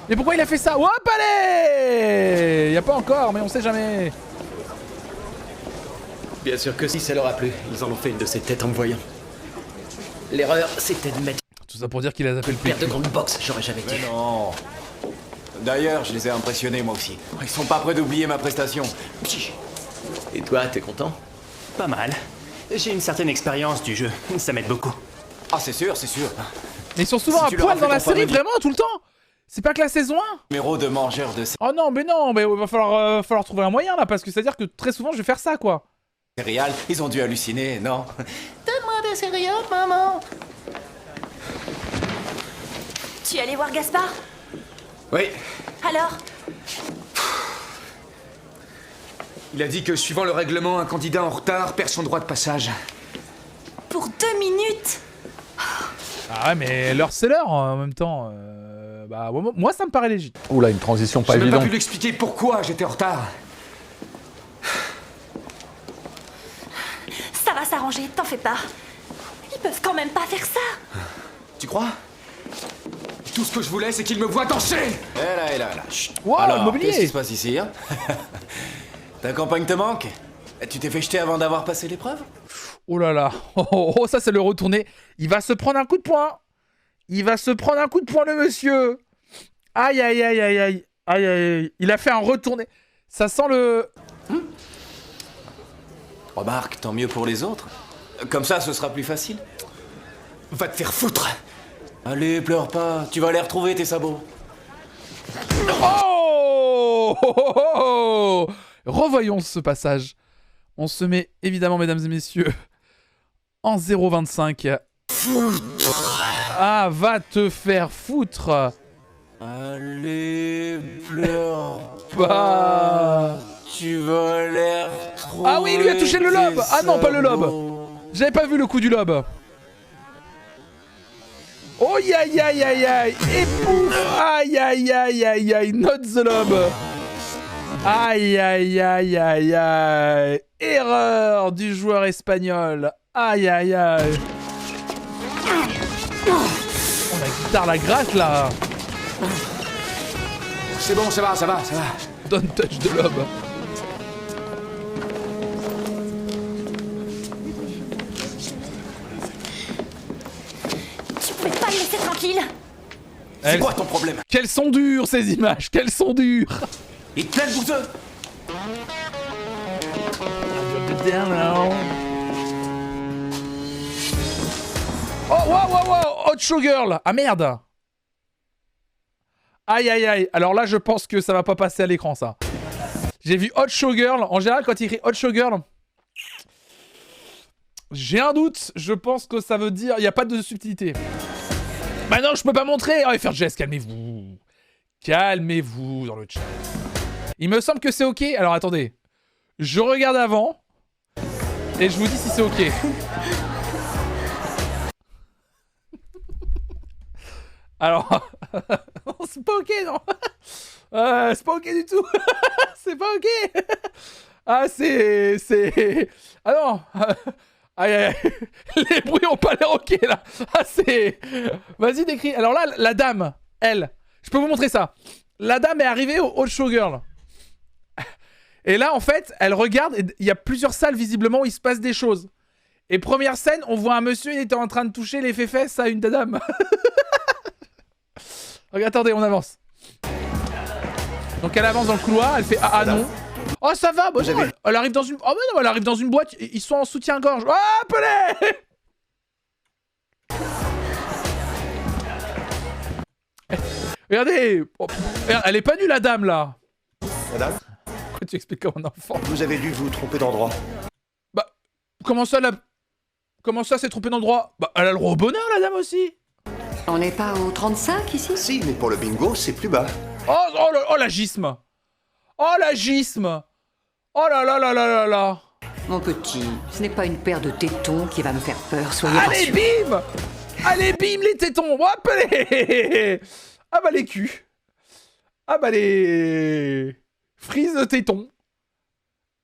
Mais pourquoi il a fait ça? Hop, allez! Il n'y a pas encore, mais on sait jamais. Bien sûr que si, ça leur a plu. Ils en ont fait une de ces têtes en me voyant. L'erreur, c'était de mettre... Tout ça pour dire qu'il a zappé le Paire PQ. de grandes box, j'aurais jamais dit. Mais non. D'ailleurs, je les ai impressionnés moi aussi. Ils sont pas prêts d'oublier ma prestation. Et toi, t'es content? Pas mal. J'ai une certaine expérience du jeu. Ça m'aide beaucoup. Ah, c'est sûr, c'est sûr. Mais ils sont souvent Si à tu leur poil as dans fait la ton série, fameux- vraiment, tout le temps. C'est pas que la saison 1. Numéro de mangeur de Oh non, mais il va falloir trouver un moyen là, parce que c'est-à-dire que très souvent je vais faire ça quoi. céréales. Ils ont dû halluciner, non? Donne-moi des céréales, maman. Tu es allé voir Gaspard? Oui. Alors? Il a dit que suivant le règlement, un candidat en retard perd son droit de passage. Pour 2 minutes? Ah ouais, mais l'heure c'est l'heure en même temps. Bah moi ça me paraît légitime. Oula, une transition pas évidente. J'ai même pas pu lui expliquer pourquoi j'étais en retard. Ça va s'arranger, t'en fais pas. Ils peuvent quand même pas faire ça. Tu crois? Tout ce que je voulais, c'est qu'il me voie danser. Et là. Chut. Wow, Alors, mobilier. qu'est-ce qui se passe ici, hein? Ta campagne te manque? Tu t'es fait jeter avant d'avoir passé l'épreuve? Oh là là. Oh, ça c'est le retourné. Il va se prendre un coup de poing. Il va se prendre un coup de poing le monsieur. Aïe aïe aïe aïe aïe. Aïe aïe. Il a fait un retourné. Ça sent le... Remarque, tant mieux pour les autres. Comme ça, ce sera plus facile. Va te faire foutre. Allez, pleure pas. Tu vas aller retrouver tes sabots. Oh, oh, oh, oh. Revoyons ce passage. On se met évidemment, mesdames et messieurs, en 0,25. Ah, va te faire foutre. Allez, pleure pas. Tu vas aller retrouver. Ah oui, lui a touché le lobe. Ah non, pas le lobe. J'avais pas vu le coup du lobe. Oh aïe aïe aïe aïe aïe. Et pouf. Aïe aïe aïe aïe aïe. Not the lobe. Aïe aïe aïe aïe aïe. Erreur du joueur espagnol. Aïe aïe aïe. Oh la guitare la gratte là. C'est bon, ça va. Don't touch de lobe. Tu pouvais pas me laisser tranquille? C'est quoi ton problème? Quelles sont dures ces images. Quelles sont dures. Il te plaît le bouseux? Oh, wow, Hot Showgirl. Ah merde. Aïe, aïe, aïe. Alors là, je pense que ça va pas passer à l'écran, ça. J'ai vu Hot Showgirl. En général, quand il écrit Hot Showgirl, J'ai un doute, je pense que ça veut dire... Il n'y a pas de subtilité. Bah non, je peux pas montrer. Oh, faire geste, calmez-vous. Calmez-vous dans le chat. Il me semble que c'est ok. Alors attendez. Je regarde avant. Et je vous dis si c'est ok. Alors... c'est pas ok, non. C'est pas ok du tout. C'est pas ok. Ah, c'est... Ah non. Aïe, aïe, aïe. Les bruits ont pas l'air ok, là. Ah, c'est... Vas-y, décris. Alors là, la dame, elle... Je peux vous montrer ça. La dame est arrivée au Old Showgirl. Et là, en fait, elle regarde. Et il y a plusieurs salles, visiblement, où il se passe des choses. Et première scène, on voit un monsieur, il était en train de toucher les fesses à une dame. Regarde, attendez, on avance. Donc elle avance dans le couloir, elle fait ah non. Oh ça va, bon, non, elle arrive dans une... Oh mais non, elle arrive dans une boîte, ils sont en soutien-gorge. Oh, appelez. Regardez, oh, elle est pas nue la dame là. Madame ? Pourquoi tu expliques comme un enfant? Vous avez dû vous tromper d'endroit. Bah, comment ça s'est trompé d'endroit? Bah, elle a le droit au bonheur la dame aussi. On n'est pas au 35 ici? Si, mais pour le bingo, c'est plus bas. Oh l'agisme. Oh l'agisme. Oh là là là là là là. Mon petit, ce n'est pas une paire de tétons qui va me faire peur, soyez rassurés. Allez bim. Allez bim les tétons. Hop allez. Ah bah les culs. Ah bah les... Frise de tétons.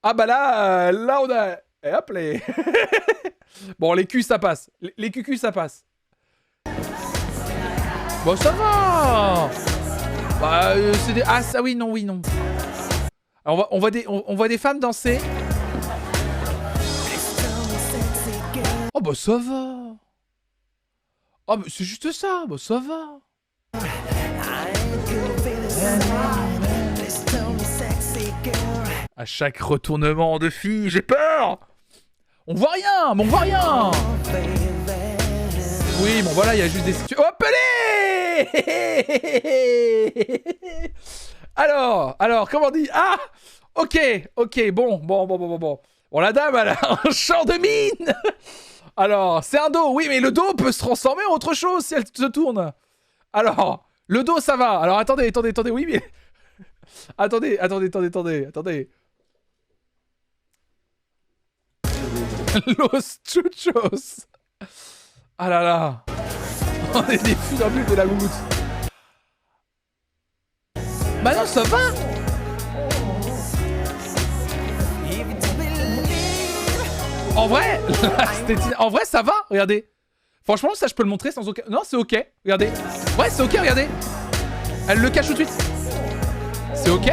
Ah bah là, là on a... Et hop les... Bon les culs ça passe. Les cucus ça passe. Bon ça va. Bah c'est des... Ah ça oui non oui non. Alors, on voit des femmes danser. Oh bah ça va. Oh mais c'est juste ça. Bah ça va. À chaque retournement de fille, j'ai peur. On voit rien, mais on voit rien. Oui, bon voilà, il y a juste des situations. Hop, allez. Alors, comment on dit? Ah, ok, bon. Bon, la dame, elle a un champ de mine. Alors, c'est un dos, oui, mais le dos peut se transformer en autre chose si elle se tourne. Alors, le dos, ça va. Alors, attendez, oui, mais... Attendez. Los chuchos. Ah là là. On est des funambules de la goutte. Bah non, ça va. En vrai, ça va, regardez. Franchement, ça, je peux le montrer sans aucun... Non, c'est ok, regardez. Ouais, c'est ok, regardez. Elle le cache tout de suite. C'est ok.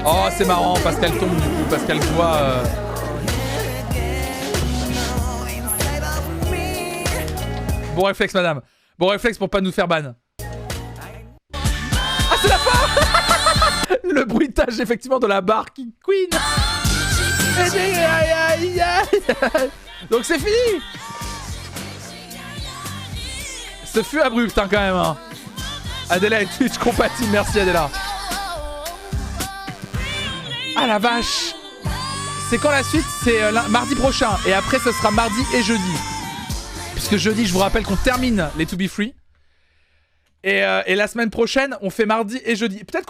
Oh, c'est marrant, parce qu'elle tombe, du coup, parce qu'elle voit... Bon réflexe, madame. Bon réflexe pour pas nous faire ban. Ah, c'est la fin. Le bruitage, effectivement, de la barre King Queen. Donc c'est fini. Ce fut abrupt, hein, quand même. Hein. Adela et Twitch compatible, merci Adela. Ah la vache. C'est quand la suite? C'est mardi prochain. Et après, ce sera mardi et jeudi. Puisque jeudi, je vous rappelle qu'on termine les To Be Free. Et la semaine prochaine, on fait mardi et jeudi. Peut-être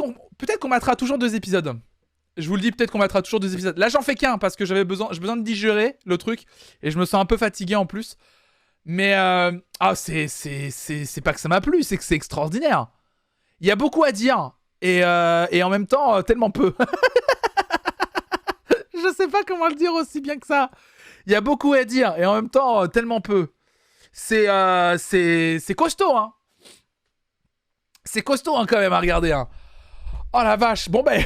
qu'on mettra toujours 2 épisodes. Je vous le dis, peut-être qu'on mettra toujours 2 épisodes. Là, j'en fais qu'un parce que j'ai besoin de digérer le truc. Et je me sens un peu fatigué en plus. Mais c'est pas que ça m'a plu, c'est que c'est extraordinaire. Il y a beaucoup à dire. Et en même temps, tellement peu. Je sais pas comment le dire aussi bien que ça. Il y a beaucoup à dire. Et en même temps, tellement peu. C'est costaud, hein. C'est costaud, hein, quand même, à regarder, hein. Oh la vache. Bon, ben...